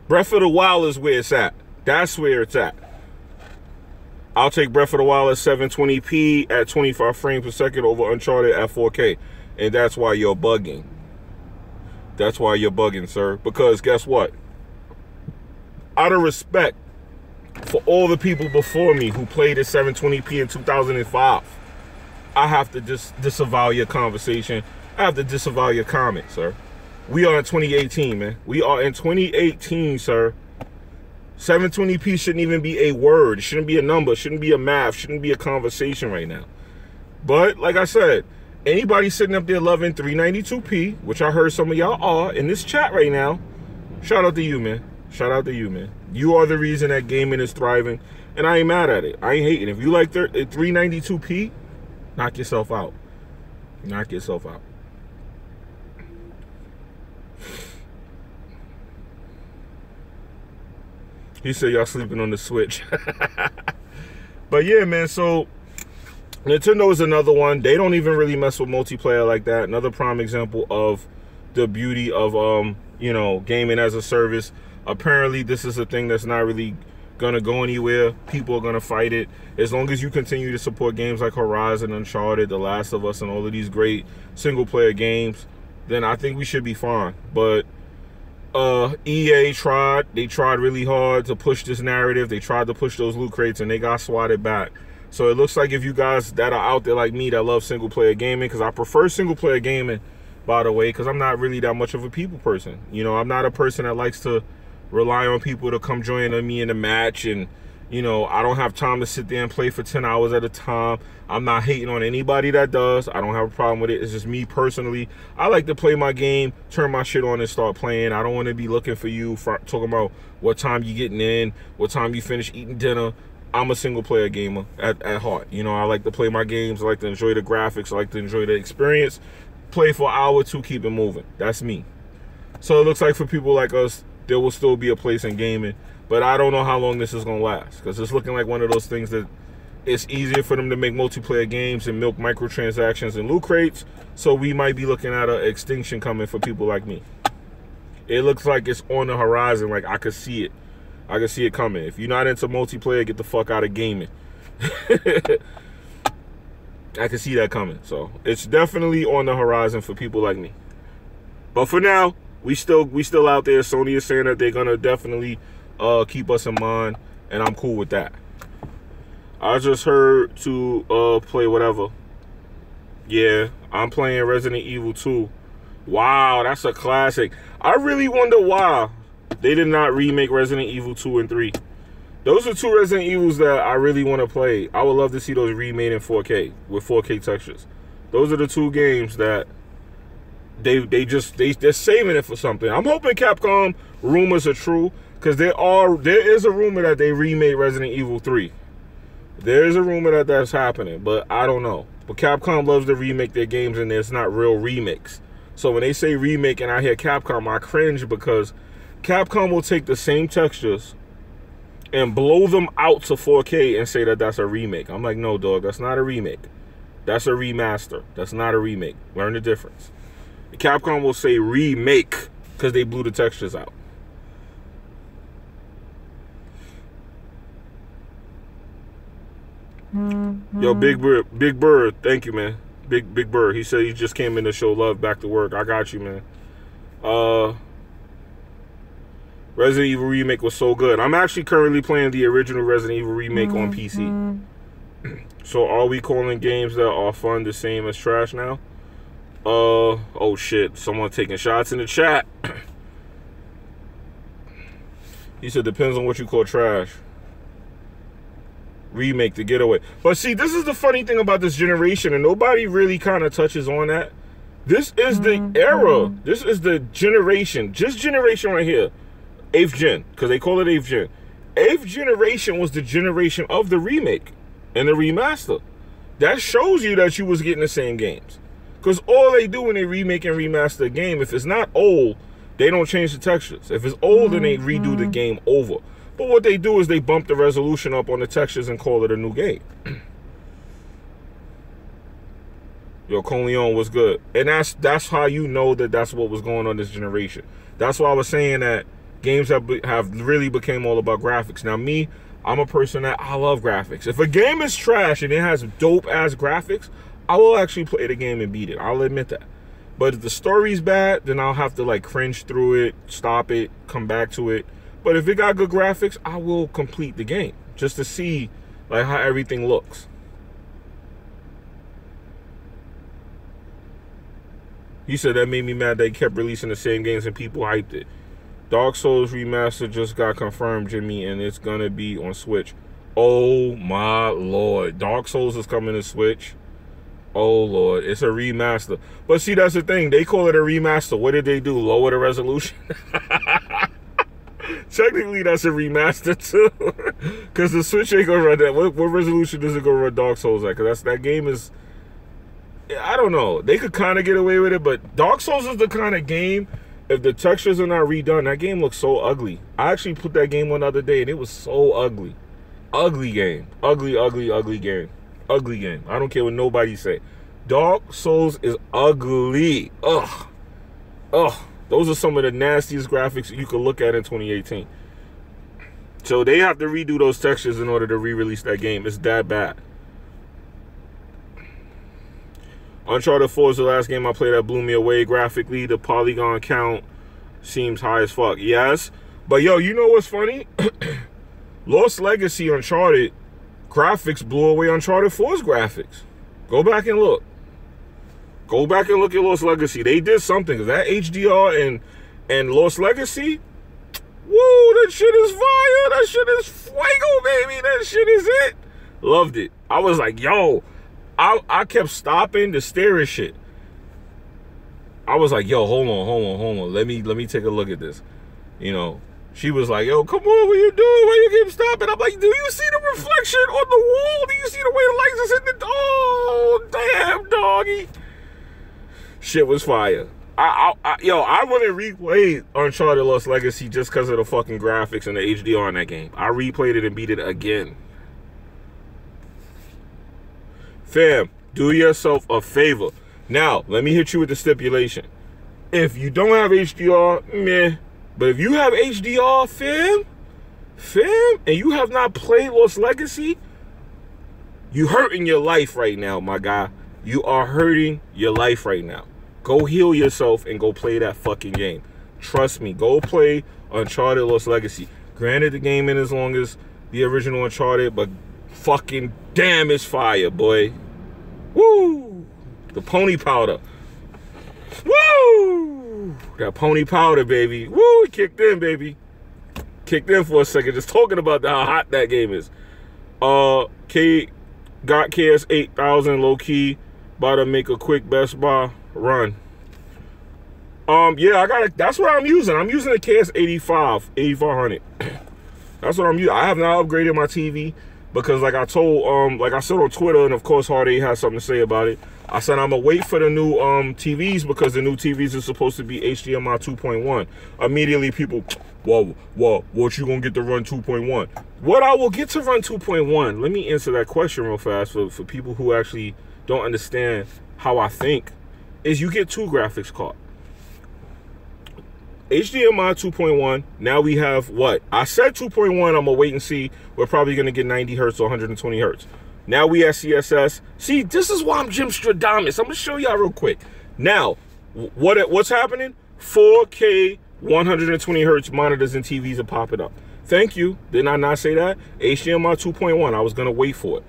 Speaker 1: Breath of the Wild is where it's at. That's where it's at. I'll take Breath of the Wild at 720p at 25 frames per second over Uncharted at 4K. And that's why you're bugging. That's why you're bugging, sir. Because guess what? Out of respect for all the people before me who played at 720p in 2005, I have to disavow your conversation. I have to disavow your comment, sir. We are in 2018, man. We are in 2018, sir. 720p shouldn't even be a word. It shouldn't be a number. It shouldn't be a math. It shouldn't be a conversation right now. But like I said, anybody sitting up there loving 392p, which I heard some of y'all are in this chat right now, shout out to you, man. Shout out to you, man. You are the reason that gaming is thriving, and I ain't mad at it. I ain't hating. If you like 392p, knock yourself out. Knock yourself out. He said y'all sleeping on the Switch. But yeah, man, so Nintendo is another one. They don't even really mess with multiplayer like that. Another prime example of the beauty of you know, gaming as a service. Apparently this is a thing that's not really gonna go anywhere. People are gonna fight it. As long as you continue to support games like Horizon, Uncharted, The Last of Us, and all of these great single player games, then I think we should be fine. But EA tried really hard to push this narrative. They tried to push those loot crates and they got swatted back. So it looks like if you guys that are out there like me that love single player gaming, because I prefer single player gaming, by the way, because I'm not really that much of a people person. You know, I'm not a person that likes to rely on people to come join me in a match, and you know, I don't have time to sit there and play for 10 hours at a time. I'm not hating on anybody that does. I don't have a problem with it. It's just me personally. I like to play my game, turn my shit on and start playing. I don't want to be looking for you talking about what time you getting in, what time you finish eating dinner. I'm a single player gamer at heart. You know, I like to play my games. I like to enjoy the graphics. I like to enjoy the experience. Play for an hour or two, keep it moving. That's me. So it looks like for people like us, there will still be a place in gaming. But I don't know how long this is going to last, because it's looking like one of those things that it's easier for them to make multiplayer games and milk microtransactions and loot crates. So we might be looking at an extinction coming for people like me. It looks like it's on the horizon. Like, I could see it. I can see it coming. If you're not into multiplayer, get the fuck out of gaming. I can see that coming. So it's definitely on the horizon for people like me. But for now, we still out there. Sony is saying that they're gonna definitely keep us in mind, and I'm cool with that. I just heard to play whatever. Yeah, I'm playing Resident Evil 2. Wow, that's a classic. I really wonder why they did not remake Resident Evil 2 and 3. Those are two Resident Evils that I really want to play. I would love to see those remade in 4K with 4K textures. Those are the two games that they're saving it for something. I'm hoping Capcom rumors are true, because there is a rumor that they remade Resident Evil 3. There is a rumor that that's happening, but I don't know. But Capcom loves to remake their games, and it's not real remakes. So when they say remake and I hear Capcom, I cringe, because Capcom will take the same textures and blow them out to 4K and say that that's a remake. I'm like, no, dog, that's not a remake. That's a remaster. That's not a remake. Learn the difference. Capcom will say remake because they blew the textures out. Yo, Big Bird, thank you, man. Big Bird. He said he just came in to show love, back to work. I got you, man. Resident Evil Remake was so good. I'm actually currently playing the original Resident Evil Remake on PC. So are we calling games that are fun the same as trash now? Oh shit, someone taking shots in the chat. He said depends on what you call trash. Remake the getaway. But see, this is the funny thing about this generation, and nobody really kind of touches on that. This is the era. This is the generation. Just generation right here. 8th gen, because they call it 8th gen. 8th generation was the generation of the remake and the remaster. That shows you that you was getting the same games. Because all they do when they remake and remaster a game, if it's not old, they don't change the textures. If it's old, then they redo the game over. But what they do is they bump the resolution up on the textures and call it a new game. Yo, Coleon was good. And that's how you know that that's what was going on this generation. That's why I was saying that games have really became all about graphics. Now me, I'm a person that I love graphics. If a game is trash and it has dope ass graphics, I will actually play the game and beat it. I'll admit that. But if the story's bad, then I'll have to like cringe through it, stop it, come back to it. But if it got good graphics, I will complete the game just to see like how everything looks. He said that made me mad they kept releasing the same games and people hyped it. Dark Souls Remaster just got confirmed, Jimmy, and it's gonna be on Switch. Oh my lord. Dark Souls is coming to Switch. Oh lord, it's a remaster. But see, that's the thing. They call it a remaster. What did they do? Lower the resolution? Technically, that's a remaster too. Because the Switch ain't gonna run that. What resolution does it go run Dark Souls at? Because that game is... I don't know. They could kind of get away with it, but Dark Souls is the kind of game, if the textures are not redone, that game looks so ugly. I actually put that game on the other day, and it was so ugly. Ugly game. Ugly, ugly, ugly game. Ugly game. I don't care what nobody say. Dark Souls is ugly. Ugh. Ugh. Those are some of the nastiest graphics you could look at in 2018. So they have to redo those textures in order to re-release that game. It's that bad. Uncharted 4 is the last game I played that blew me away graphically. The polygon count seems high as fuck. Yes. But yo, you know what's funny? Lost Legacy Uncharted graphics blew away Uncharted 4's graphics. Go back and look. Go back and look at Lost Legacy. They did something. Cause that HDR and Lost Legacy, woo, that shit is fire. That shit is fuego, baby. That shit is it. Loved it. I was like, yo. I kept stopping to stare at shit. I was like, yo, hold on. Let me take a look at this. You know, she was like, yo, come on, what you doing? Why you keep stopping? I'm like, do you see the reflection on the wall? Do you see the way the lights is hitting the... Oh, damn, doggy. Shit was fire. Yo, I wouldn't replay Uncharted Lost Legacy just because of the fucking graphics and the HDR in that game. I replayed it and beat it again. Fam, do yourself a favor. Now, let me hit you with the stipulation. If you don't have HDR, meh. But if you have HDR, fam, and you have not played Lost Legacy, you hurting your life right now, my guy. You are hurting your life right now. Go heal yourself and go play that fucking game. Trust me, go play Uncharted Lost Legacy. Granted, the game ain't as long as the original Uncharted, but fucking damn, it's fire, boy. Woo! The pony powder. Woo! That pony powder, baby. Woo! It kicked in, baby. Kicked in for a second. Just talking about how hot that game is. Got KS 8000 low key. About to make a quick Best Buy run. Yeah, I got it. That's what I'm using. I'm using the KS 8500. That's what I'm using. I have not upgraded my TV because, like I told, like I said on Twitter, and of course Hardy has something to say about it. I said I'm gonna wait for the new TVs because the new TVs are supposed to be HDMI 2.1. Immediately, people, whoa, what you gonna get to run 2.1? What I will get to run 2.1? Let me answer that question real fast for people who actually don't understand how I think. Is you get two graphics cards. HDMI 2.1, now we have what? I said 2.1, I'm gonna wait and see. We're probably gonna get 90 hertz or 120 hertz. Now we at CSS. See, this is why I'm Jim Stradamus. I'm gonna show y'all real quick. Now, what's happening? 4K 120 hertz monitors and TVs are popping up. Thank you. Did I not say that? HDMI 2.1, I was gonna wait for it.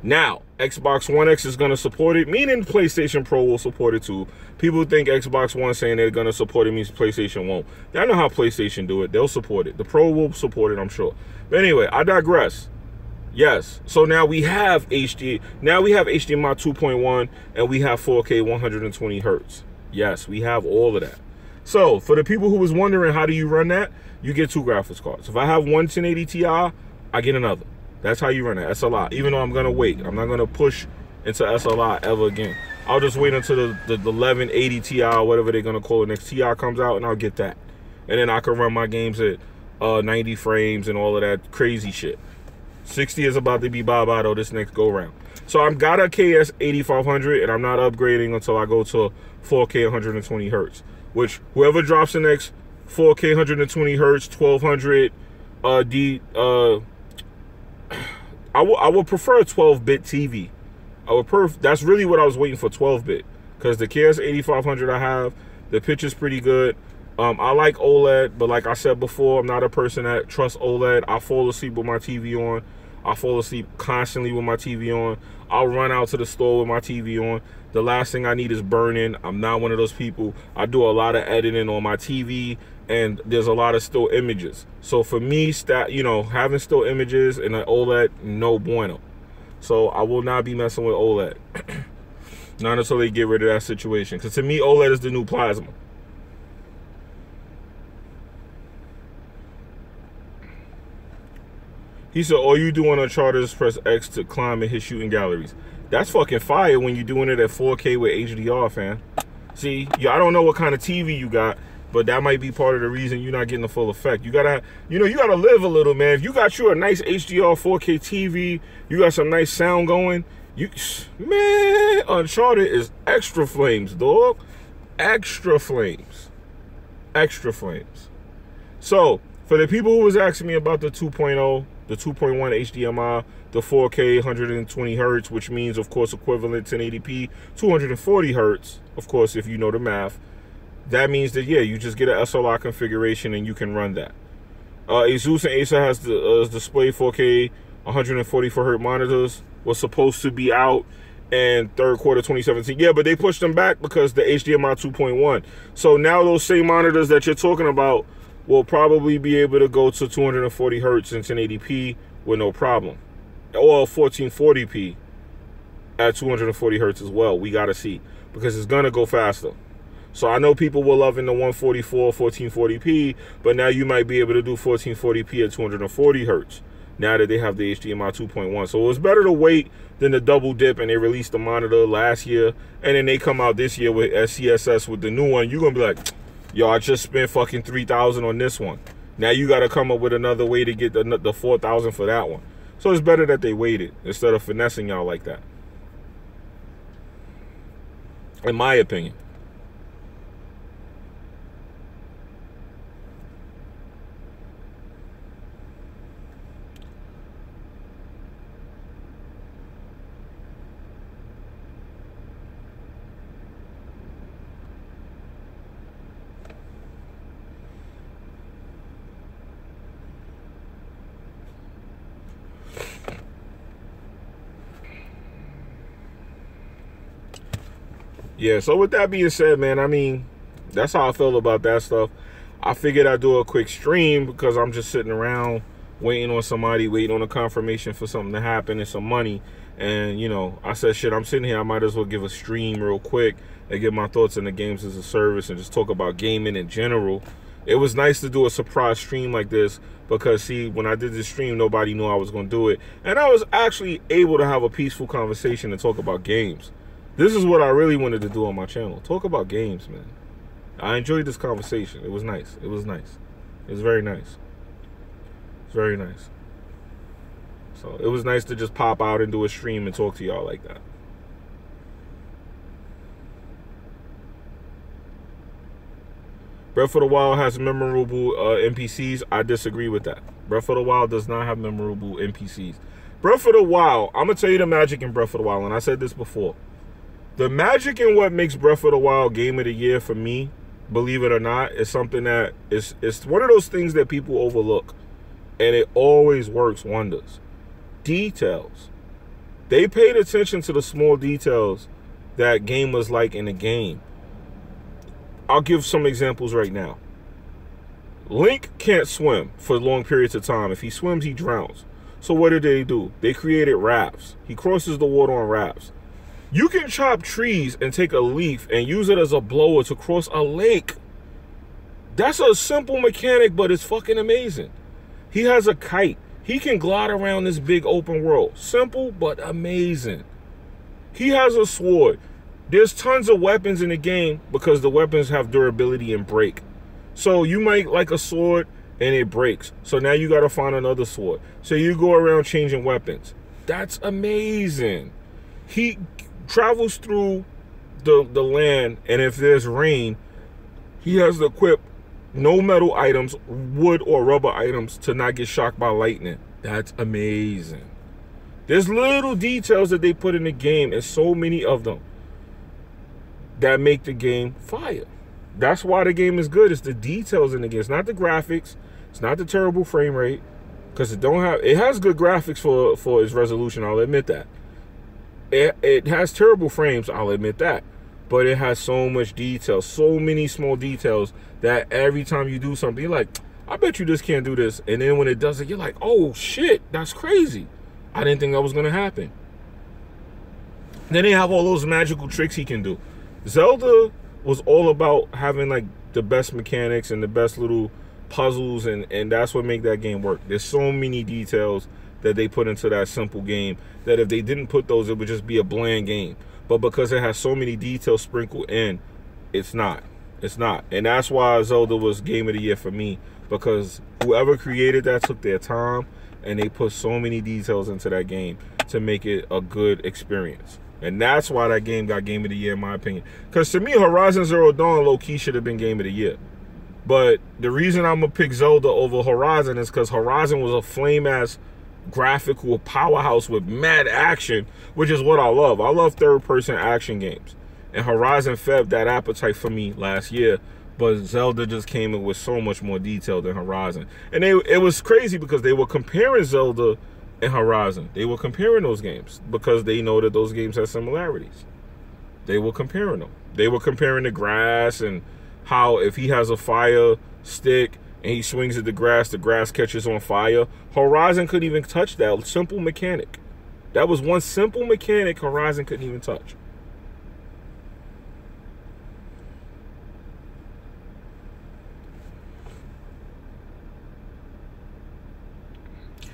Speaker 1: Now, Xbox One X is going to support it, meaning PlayStation Pro will support it too. People think Xbox One saying they're going to support it means PlayStation won't. I know how PlayStation do it. They'll support it. The Pro will support it, I'm sure. But anyway, I digress. Yes, so now we have HDMI 2.1 and we have 4K 120 hertz. Yes, we have all of that. So, for the people who was wondering how do you run that, you get two graphics cards. If I have one 1080 Ti, I get another. That's how you run it, SLI. Even though I'm gonna wait, I'm not gonna push into SLI ever again. I'll just wait until the 1180 Ti, or whatever they're gonna call it next Ti comes out, and I'll get that. And then I can run my games at 90 frames and all of that crazy shit. 60 is about to be bye-bye this next go-round. So I've got a KS 8500, and I'm not upgrading until I go to 4K 120 hertz. Which, whoever drops the next 4K 120 hertz, 1200 I would prefer a 12-bit TV. That's really what I was waiting for, 12-bit. Because the KS 8500 I have, the picture's pretty good. I like OLED, but like I said before, I'm not a person that trusts OLED. I fall asleep with my TV on. I fall asleep constantly with my TV on. I'll run out to the store with my TV on. The last thing I need is burning. I'm not one of those people. I do a lot of editing on my TV, and there's a lot of still images. So for me, having still images and an OLED, no bueno. So I will not be messing with OLED. Not until they get rid of that situation. Because to me, OLED is the new plasma. He said, all you do on Uncharted is press X to climb and hit shooting galleries. That's fucking fire when you're doing it at 4K with HDR, fam. See, I don't know what kind of TV you got, but that might be part of the reason you're not getting the full effect. You gotta, you gotta live a little, man. If you got you a nice HDR 4K TV, you got some nice sound going, man, Uncharted is extra flames, dog. Extra flames. Extra flames. So, for the people who was asking me about the 2.0, the 2.1 HDMI, the 4K 120 hertz, which means, of course, equivalent 1080p, 240 hertz, of course, if you know the math. That means that, yeah, you just get an SLR configuration and you can run that. Asus and Acer has the display 4K 144 hertz monitors, was supposed to be out in third quarter 2017. Yeah, but they pushed them back because the HDMI 2.1. So now those same monitors that you're talking about will probably be able to go to 240 hertz and 1080p with no problem. Or 1440p at 240 hertz as well. We got to see, because it's going to go faster. So I know people were loving the 144, 1440p, but now you might be able to do 1440p at 240 hertz now that they have the HDMI 2.1. So it was better to wait than the double dip, and they released the monitor last year, and then they come out this year with SCSS with the new one. You're going to be like, yo, I just spent fucking $3,000 on this one. Now you got to come up with another way to get the $4,000 for that one. So it's better that they waited instead of finessing y'all like that, in my opinion. Yeah, so with that being said, man, I mean, that's how I feel about that stuff. I figured I'd do a quick stream because I'm just sitting around waiting on somebody, waiting on a confirmation for something to happen and some money. And, I said, shit, I'm sitting here, I might as well give a stream real quick and get my thoughts on the games as a service and just talk about gaming in general. It was nice to do a surprise stream like this because, see, when I did this stream, nobody knew I was going to do it. And I was actually able to have a peaceful conversation and talk about games. This is what I really wanted to do on my channel. Talk about games, man. I enjoyed this conversation. It was nice. It was nice. It was very nice. It's very nice. So it was nice to just pop out and do a stream and talk to y'all like that. Breath of the Wild has memorable NPCs. I disagree with that. Breath of the Wild does not have memorable NPCs. Breath of the Wild, I'm going to tell you the magic in Breath of the Wild, and I said this before. The magic in what makes Breath of the Wild Game of the Year for me, believe it or not, is something that it's one of those things that people overlook. And it always works wonders. Details. They paid attention to the small details that gamers like in the game. I'll give some examples right now. Link can't swim for long periods of time. If he swims, he drowns. So what did they do? They created rafts. He crosses the water on rafts. You can chop trees and take a leaf and use it as a blower to cross a lake. That's a simple mechanic, but it's fucking amazing. He has a kite. He can glide around this big open world. Simple, but amazing. He has a sword. There's tons of weapons in the game because the weapons have durability and break. So you might like a sword and it breaks. So now you got to find another sword. So you go around changing weapons. That's amazing. He travels through the land, and if there's rain, he has to equip no metal items, wood or rubber items, to not get shocked by lightning. That's amazing. There's little details that they put in the game, and so many of them, that make the game fire. That's why the game is good. It's the details in the game. It's not the graphics. It's not the terrible frame rate, because it has good graphics for its resolution. I'll admit that. It has terrible frames. I'll admit that. But it has so much detail, so many small details, that every time you do something, you're like, I bet you this can't do this. And then when it does it, you're like, oh shit, that's crazy. I didn't think that was gonna happen. Then they have all those magical tricks he can do. Zelda was all about having like the best mechanics and the best little puzzles, and that's what make that game work. There's so many details that they put into that simple game that if they didn't put those, it would just be a bland game. But because it has so many details sprinkled in, it's not. It's not. And that's why Zelda was Game of the Year for me, because whoever created that took their time and they put so many details into that game to make it a good experience. And that's why that game got Game of the Year, in my opinion. Because to me, Horizon Zero Dawn low-key should have been Game of the Year. But the reason I'm going to pick Zelda over Horizon is because Horizon was a flame-ass graphical powerhouse with mad action, which is what I love. I love third-person action games. And Horizon fed that appetite for me last year. But Zelda just came in with so much more detail than Horizon. And it was crazy because they were comparing Zelda and Horizon. They were comparing those games because they know that those games have similarities. They were comparing them. They were comparing the grass and how if he has a fire stick and he swings at the grass catches on fire. Horizon couldn't even touch that simple mechanic. That was one simple mechanic Horizon couldn't even touch.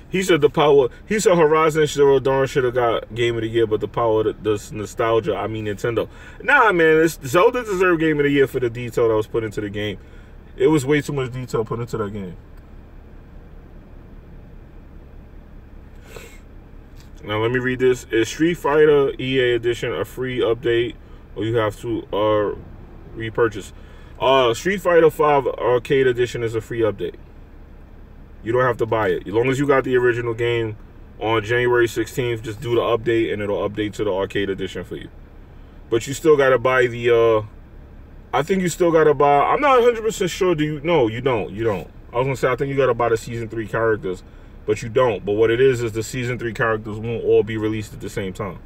Speaker 1: He said Horizon Zero Dawn should have got Game of the Year, but the power of the nostalgia, I mean Nintendo. Nah, man, Zelda deserved Game of the Year for the detail that was put into the game. It was way too much detail put into that game. Now let me read this. Is Street Fighter EA Edition a free update, or you have to repurchase? Street Fighter 5 Arcade Edition is a free update. You don't have to buy it. As long as you got the original game on January 16th, just do the update and it'll update to the arcade edition for you. But you still got to buy the, I think you still got to buy, I'm not 100% sure. Do you? No, you don't. You don't. I was going to say, I think you got to buy the Season 3 characters, but you don't. But what it is the Season 3 characters won't all be released at the same time.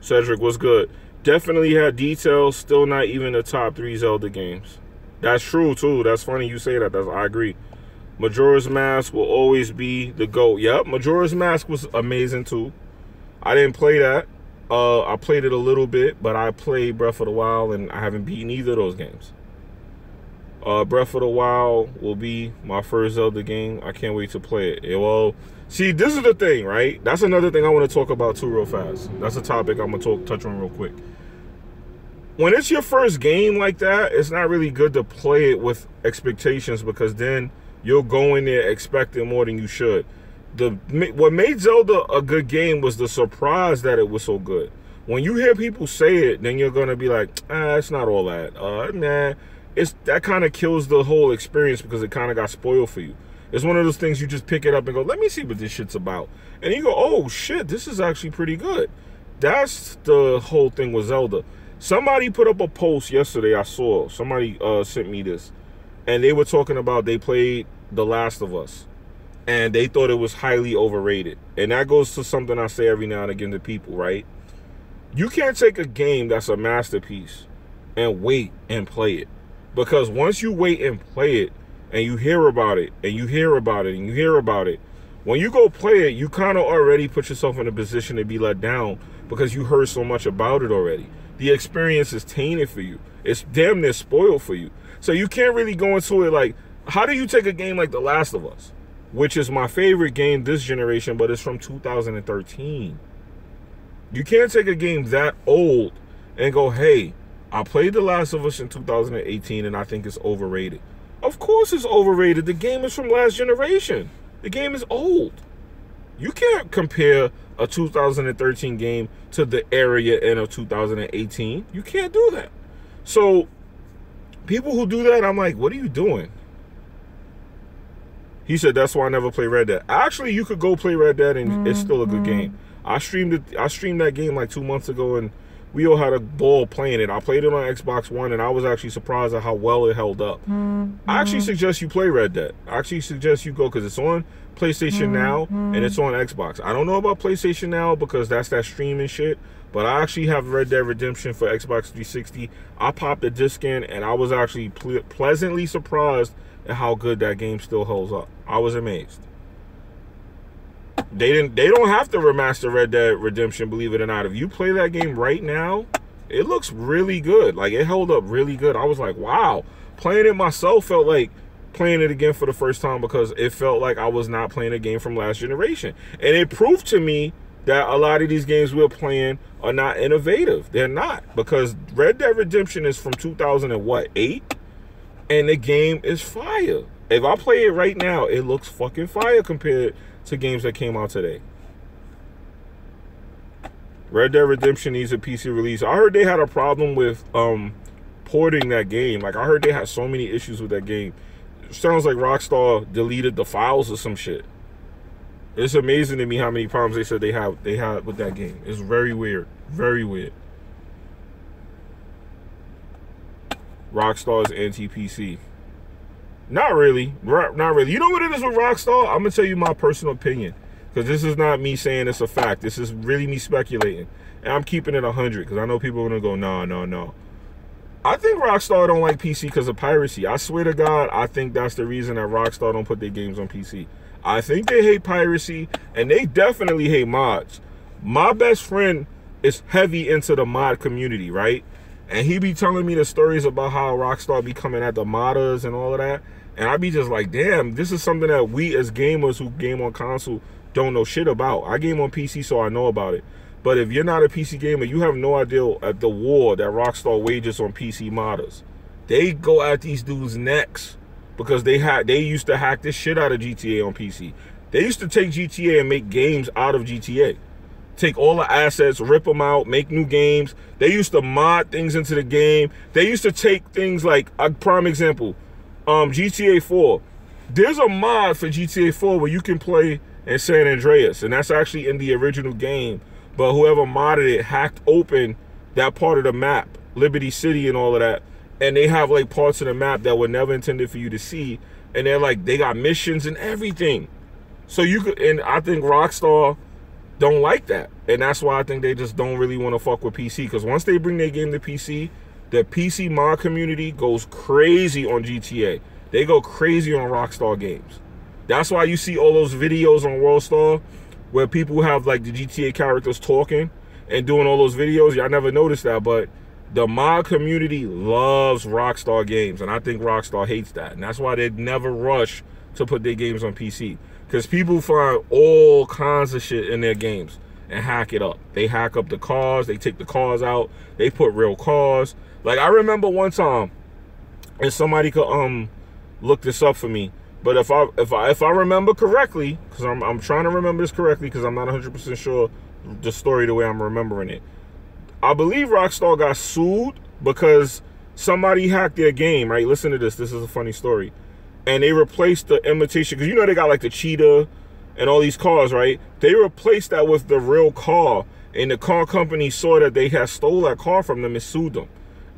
Speaker 1: Cedric, what's good? Definitely had details, still not even the top 3 Zelda games. That's true, too. That's funny you say that. I agree. Majora's Mask will always be the GOAT. Yep, Majora's Mask was amazing, too. I didn't play that. I played it a little bit, but I played Breath of the Wild, and I haven't beaten either of those games. Breath of the Wild will be my first Zelda game. I can't wait to play it. Well, see, this is the thing, right? That's another thing I want to talk about too real fast. That's a topic I'm going to touch on real quick. When it's your first game like that, it's not really good to play it with expectations, because then you'll go in there expecting more than you should. What made Zelda a good game was the surprise that it was so good. When you hear people say it, then you're going to be like, it's not all that. Nah. That kind of kills the whole experience, because it kind of got spoiled for you. It's one of those things you just pick it up and go, let me see what this shit's about. And you go, oh shit, this is actually pretty good. That's the whole thing with Zelda. Somebody put up a post yesterday, I saw. Somebody sent me this. And they were talking about they played The Last of Us. And they thought it was highly overrated. And that goes to something I say every now and again to people, right? You can't take a game that's a masterpiece and wait and play it. Because once you wait and play it, and you hear about it, and you hear about it, and you hear about it, when you go play it, you kind of already put yourself in a position to be let down, because you heard so much about it already. The experience is tainted for you. It's damn near spoiled for you. So you can't really go into it like, how do you take a game like The Last of Us, which is my favorite game this generation, but it's from 2013? You can't take a game that old and go, hey, I played The Last of Us in 2018 and I think it's overrated. Of course it's overrated. The game is from last generation. The game is old. You can't compare a 2013 game to the area in of 2018. You can't do that. So people who do that, I'm like, what are you doing? He said, that's why I never play Red Dead. Actually, you could go play Red Dead and it's still a good game. I streamed that game like 2 months ago and we all had a ball playing it. I played it on Xbox One and I was actually surprised at how well it held up. I actually suggest you play Red Dead. I actually suggest you go because it's on PlayStation Now and it's on Xbox. I don't know about PlayStation Now because that's that streaming shit, but I actually have Red Dead Redemption for Xbox 360. I popped the disc in and I was actually pleasantly surprised at how good that game still holds up. I was amazed. They don't have to remaster Red Dead Redemption, believe it or not. If you play that game right now, it looks really good. Like, it held up really good. I was like, wow. Playing it myself felt like playing it again for the first time because it felt like I was not playing a game from last generation. And it proved to me that a lot of these games we're playing are not innovative. They're not, because Red Dead Redemption is from 2008, and the game is fire. If I play it right now, it looks fucking fire compared to games that came out today. Red Dead Redemption needs a PC release. I heard they had a problem with porting that game. Like, I heard they had so many issues with that game. It sounds like Rockstar deleted the files or some shit. It's amazing to me how many problems they said they had with that game. It's very weird. Very weird. Rockstar's anti-PC. Not really. Not really. You know what it is with Rockstar? I'm going to tell you my personal opinion. Because this is not me saying it's a fact. This is really me speculating. And I'm keeping it 100 because I know people are going to go, no. I think Rockstar don't like PC because of piracy. I swear to God, I think that's the reason that Rockstar don't put their games on PC. I think they hate piracy, and they definitely hate mods. My best friend is heavy into the mod community, right? And he be telling me the stories about how Rockstar be coming at the modders and all of that. And I be just like, damn, this is something that we as gamers who game on console don't know shit about. I game on PC, so I know about it. But if you're not a PC gamer, you have no idea at the war that Rockstar wages on PC modders. They go at these dudes' necks because they used to hack this shit out of GTA on PC. They used to take GTA and make games out of GTA. Take all the assets, rip them out, make new games. They used to mod things into the game. They used to take things like, a prime example, GTA 4. There's a mod for GTA 4 where you can play in San Andreas, and that's actually in the original game. But whoever modded it hacked open that part of the map, Liberty City and all of that, and they have like parts of the map that were never intended for you to see, and they're like, they got missions and everything. So you could, and I think Rockstar don't like that, and that's why I think they just don't really want to fuck with PC, because once they bring their game to PC, the PC mod community goes crazy on GTA. They go crazy on Rockstar games. That's why you see all those videos on WorldStar where people have like the GTA characters talking and doing all those videos. Y'all never noticed that, but the mod community loves Rockstar games, and I think Rockstar hates that, and that's why they never rush to put their games on PC, because people find all kinds of shit in their games and hack it up. They hack up the cars, they take the cars out, they put real cars. Like, I remember one time, and somebody could look this up for me, but if I remember correctly, because I'm trying to remember this correctly, because I'm not 100% sure the story the way I'm remembering it. I believe Rockstar got sued because somebody hacked their game, right? Listen to this. This is a funny story. And they replaced the imitation, because you know they got like the Cheetah and all these cars, right? They replaced that with the real car, and the car company saw that they had stole that car from them and sued them.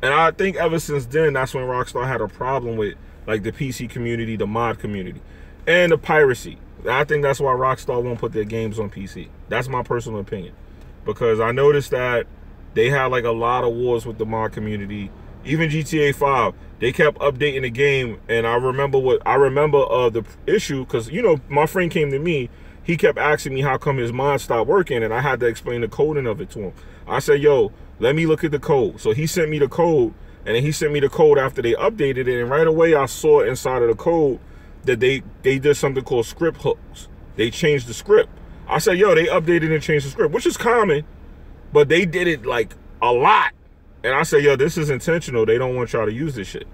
Speaker 1: And I think ever since then, that's when Rockstar had a problem with like the PC community, the mod community, and the piracy. I think that's why Rockstar won't put their games on PC. That's my personal opinion, because I noticed that they had like a lot of wars with the mod community. Even GTA 5, they kept updating the game, and I remember the issue, because you know my friend came to me. He kept asking me how come his mod stopped working, and I had to explain the coding of it to him. I said, yo, let me look at the code. So he sent me the code, And then he sent me the code after they updated it, and right away I saw inside of the code that they did something called script hooks. They changed the script. I said, yo, they updated and changed the script, which is common, but they did it like a lot. And I said, yo, this is intentional. They don't want y'all to use this shit.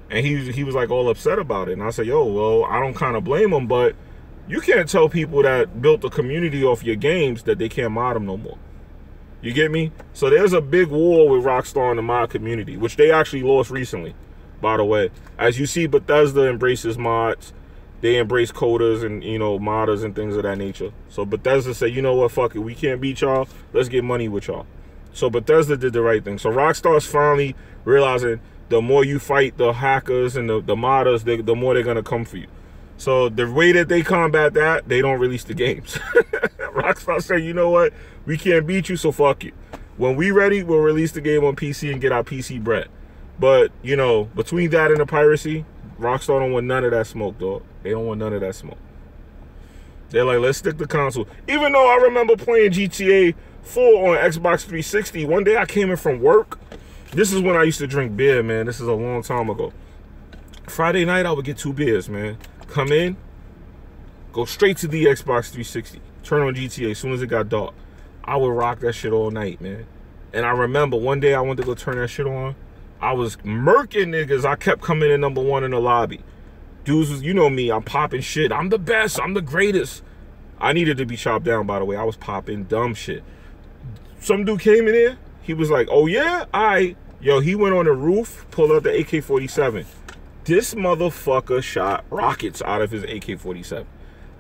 Speaker 1: And he was like all upset about it. And I said, yo, well, I don't kind of blame him, but you can't tell people that built a community off your games that they can't mod them no more. You get me? So there's a big war with Rockstar in the mod community, which they actually lost recently, by the way. As you see, Bethesda embraces mods. They embrace coders and, you know, modders and things of that nature. So Bethesda said, you know what, fuck it. We can't beat y'all. Let's get money with y'all. So Bethesda did the right thing. So Rockstar's finally realizing the more you fight the hackers and the modders, the more they're going to come for you. So the way that they combat that, they don't release the games. Rockstar said, you know what? We can't beat you, so fuck it. When we ready, we'll release the game on PC and get our PC bread. But, you know, between that and the piracy, Rockstar don't want none of that smoke, dog. They don't want none of that smoke. They're like, let's stick to console. Even though I remember playing GTA 4 on Xbox 360, one day I came in from work. This is when I used to drink beer, man. This is a long time ago. Friday night, I would get 2 beers, man. Come in, go straight to the Xbox 360, turn on GTA as soon as it got dark. I would rock that shit all night, man. And I remember one day I went to go turn that shit on. I was murking niggas. I kept coming in #1 in the lobby. Dudes was, you know me, I'm popping shit. I'm the best, I'm the greatest. I needed to be chopped down, by the way. I was popping dumb shit. Some dude came in there. He was like, oh yeah? Yo, he went on the roof, pulled out the AK-47. This motherfucker shot rockets out of his AK-47.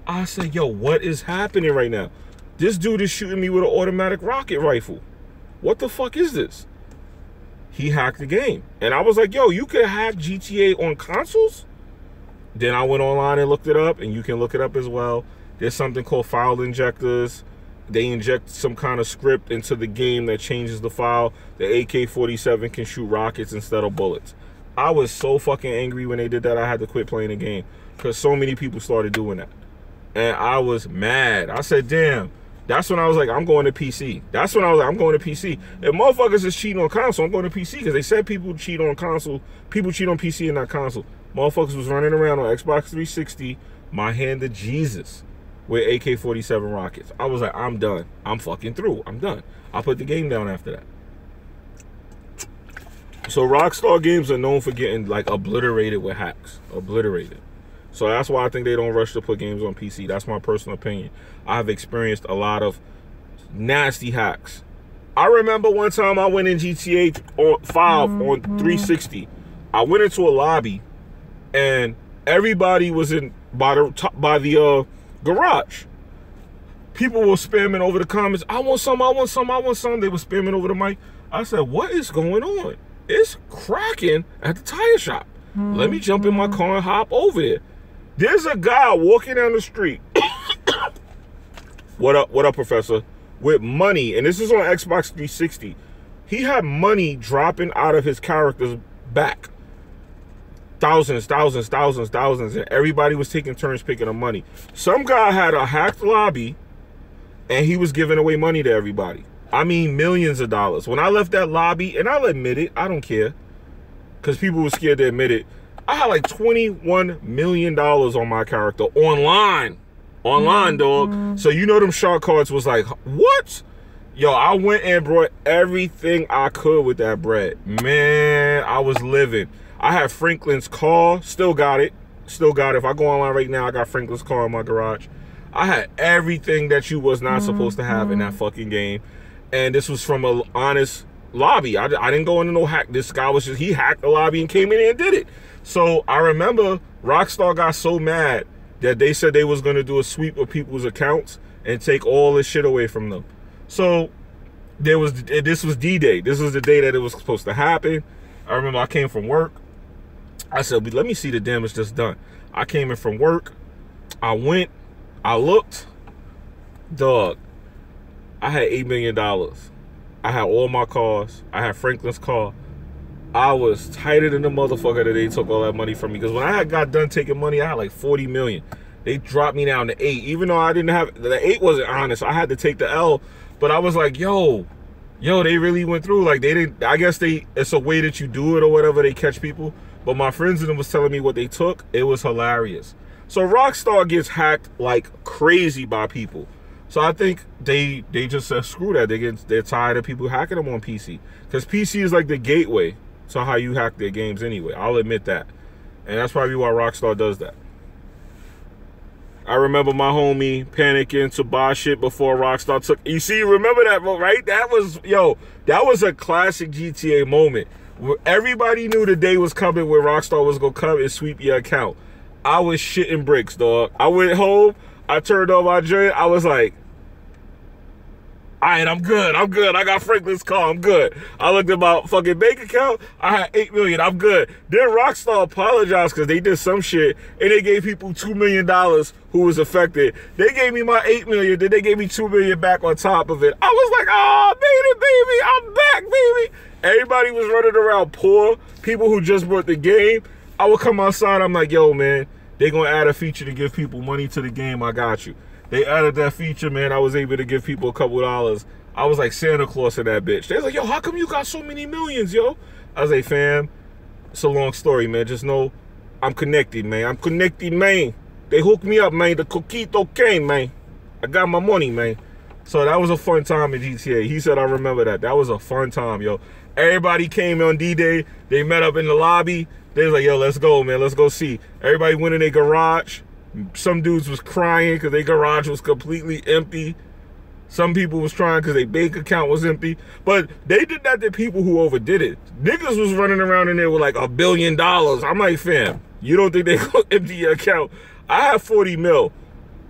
Speaker 1: I said, yo, what is happening right now? This dude is shooting me with an automatic rocket rifle. What the fuck is this? He hacked the game. And I was like, yo, you can hack GTA on consoles? Then I went online and looked it up, and you can look it up as well. There's something called file injectors. They inject some kind of script into the game that changes the file. The AK-47 can shoot rockets instead of bullets. I was so fucking angry when they did that, I had to quit playing the game because so many people started doing that. And I was mad. I said, damn. That's when I was like, I'm going to PC. That's when I was like, I'm going to PC. If motherfuckers is cheating on console, I'm going to PC because they said people cheat on console. People cheat on PC and not console. Motherfuckers was running around on Xbox 360, my hand to Jesus, with AK-47 rockets. I was like, I'm done. I'm fucking through. I'm done. I put the game down after that. So Rockstar games are known for getting like obliterated with hacks. Obliterated. So that's why I think they don't rush to put games on PC. That's my personal opinion. I've experienced a lot of nasty hacks. I remember one time I went in GTA 5 on 360. I went into a lobby and everybody was in by the garage. People were spamming over the comments. I want some, I want some, I want some. They were spamming over the mic. I said, what is going on? It's cracking at the tire shop. Let me jump in my car and hop over there. There's a guy walking down the street. What up, Professor? With money, and this is on Xbox 360. He had money dropping out of his character's back. Thousands, thousands, thousands, thousands, and everybody was taking turns picking up money. Some guy had a hacked lobby, and he was giving away money to everybody. I mean, millions of dollars. When I left that lobby, and I'll admit it, I don't care, because people were scared to admit it, I had like $21 million on my character online. Online, dog. So you know them shark cards was like, what? Yo, I went and brought everything I could with that bread. Man, I was living. I had Franklin's car. Still got it. Still got it. If I go online right now, I got Franklin's car in my garage. I had everything that you was not supposed to have in that fucking game. And this was from an honest lobby. I didn't go into no hack. This guy was just, he hacked the lobby and came in there and did it. So I remember Rockstar got so mad that they said they was going to do a sweep of people's accounts and take all this shit away from them. So this was D-Day. This was the day that it was supposed to happen. I remember I came from work. I said, let me see the damage that's done. I came in from work. I went. I looked. Dog. I had $8 million. I had all my cars. I had Franklin's car. I was tighter than the motherfucker that they took all that money from me. Because when I got done taking money, I had like 40 million. They dropped me down to 8. Even though I didn't have, the 8 wasn't honest. I had to take the L. But I was like, yo, Yo, they really went through. Like, they didn't, I guess it's a way that you do it or whatever, they catch people. But my friends and them was telling me what they took. It was hilarious. So Rockstar gets hacked like crazy by people. So I think they just said, screw that. They're tired of people hacking them on PC. Because PC is like the gateway to how you hack their games anyway. I'll admit that. And that's probably why Rockstar does that. I remember my homie panicking to buy shit before Rockstar took. You see, remember that, right? That was, yo, that was a classic GTA moment. Where everybody knew the day was coming where Rockstar was going to come and sweep your account. I was shitting bricks, dog. I went home. I turned on my joint. I was like, all right, I'm good. I got Franklin's car. I'm good. I looked at my fucking bank account. I had 8 million. I'm good. Then Rockstar apologized because they did some shit and they gave people $2 million who was affected. They gave me my 8 million. Then they gave me 2 million back on top of it. I was like, oh, baby, I'm back, baby. Everybody was running around poor. People who just bought the game. I would come outside. I'm like, yo, man, they gonna add a feature to give people money to the game. I got you. They added that feature, man. I was able to give people a couple dollars. I was like Santa Claus in that bitch. They was like, yo, how come you got so many millions, yo? I was like, fam, it's a long story, man. Just know I'm connected, man. I'm connected, man. They hooked me up, man. The coquito came, man. I got my money, man. So that was a fun time in GTA. He said, I remember that. That was a fun time, yo. Everybody came on D-Day. They met up in the lobby. They was like, yo, let's go, man. Let's go see. Everybody went in their garage. Some dudes was crying because their garage was completely empty. Some people was crying because their bank account was empty. But they did that to people who overdid it. Niggas was running around in there with like $1 billion. I'm like, fam, you don't think they gonna empty your account? I have 40 mil.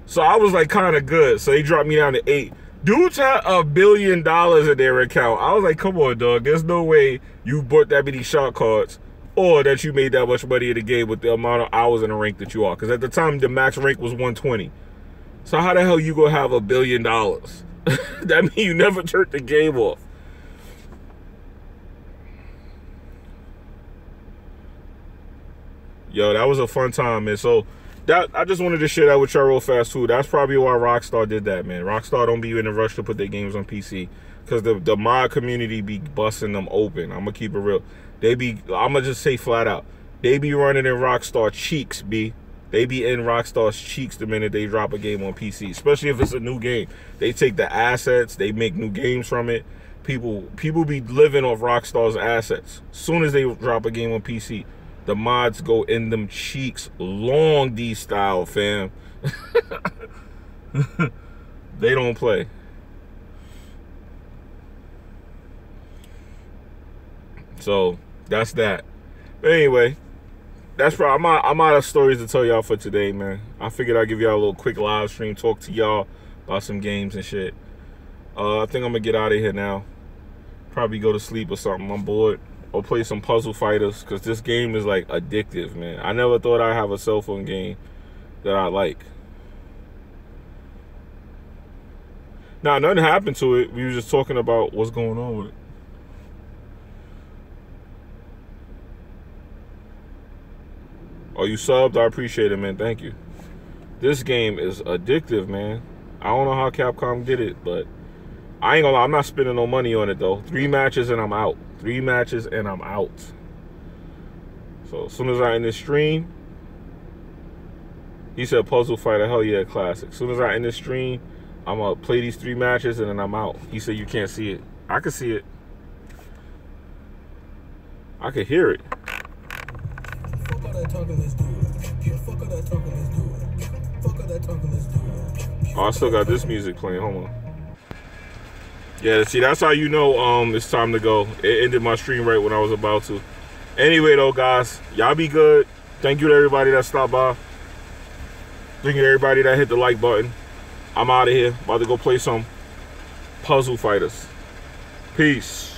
Speaker 1: So I was like kind of good. So they dropped me down to 8. Dudes had $1 billion in their account. I was like, come on, dog. There's no way you bought that many shot cards or that you made that much money in the game with the amount of hours in the rank that you are. Because at the time, the max rank was 120. So how the hell you gonna have $1 billion? That means you never turned the game off. Yo, that was a fun time, man. So that I just wanted to share that with y'all real fast too. That's probably why Rockstar did that, man. Rockstar don't be in a rush to put their games on PC because the mod community be busting them open. I'm gonna keep it real. I'm gonna just say flat out, they be running in Rockstar cheeks, B. They be in Rockstar's cheeks the minute they drop a game on PC, especially if it's a new game. They take the assets, they make new games from it. People be living off Rockstar's assets. As soon as they drop a game on PC, the mods go in them cheeks, long D style, fam. They don't play. So that's that. But anyway, that's probably I'm out of stories to tell y'all for today, man. I figured I'd give y'all a little quick live stream, talk to y'all about some games and shit. I think I'm gonna get out of here now. Probably go to sleep or something. I'm bored. Or play some puzzle fighters, because this game is like addictive, man. I never thought I'd have a cell phone game that I like. Now, nothing happened to it. We were just talking about what's going on with it. Oh, you subbed? I appreciate it, man. Thank you. This game is addictive, man. I don't know how Capcom did it, but I ain't gonna lie, I'm not spending no money on it, though. 3 matches and I'm out. 3 matches and I'm out. So as soon as I end this stream, he said puzzle fighter, hell yeah, classic. As soon as I end this stream, I'm gonna play these 3 matches and then I'm out. He said you can't see it. I can see it. I can hear it.
Speaker 3: Fuck all that talking, let's do it. Fuck all that talking, let's do it. Fuck all that talking, let's do it.
Speaker 1: Oh, I still got this music playing. Hold on. Yeah, see, that's how you know it's time to go. It ended my stream right when I was about to. Anyway, though, guys, y'all be good. Thank you to everybody that stopped by. Thank you to everybody that hit the like button. I'm out of here. About to go play some puzzle fighters. Peace.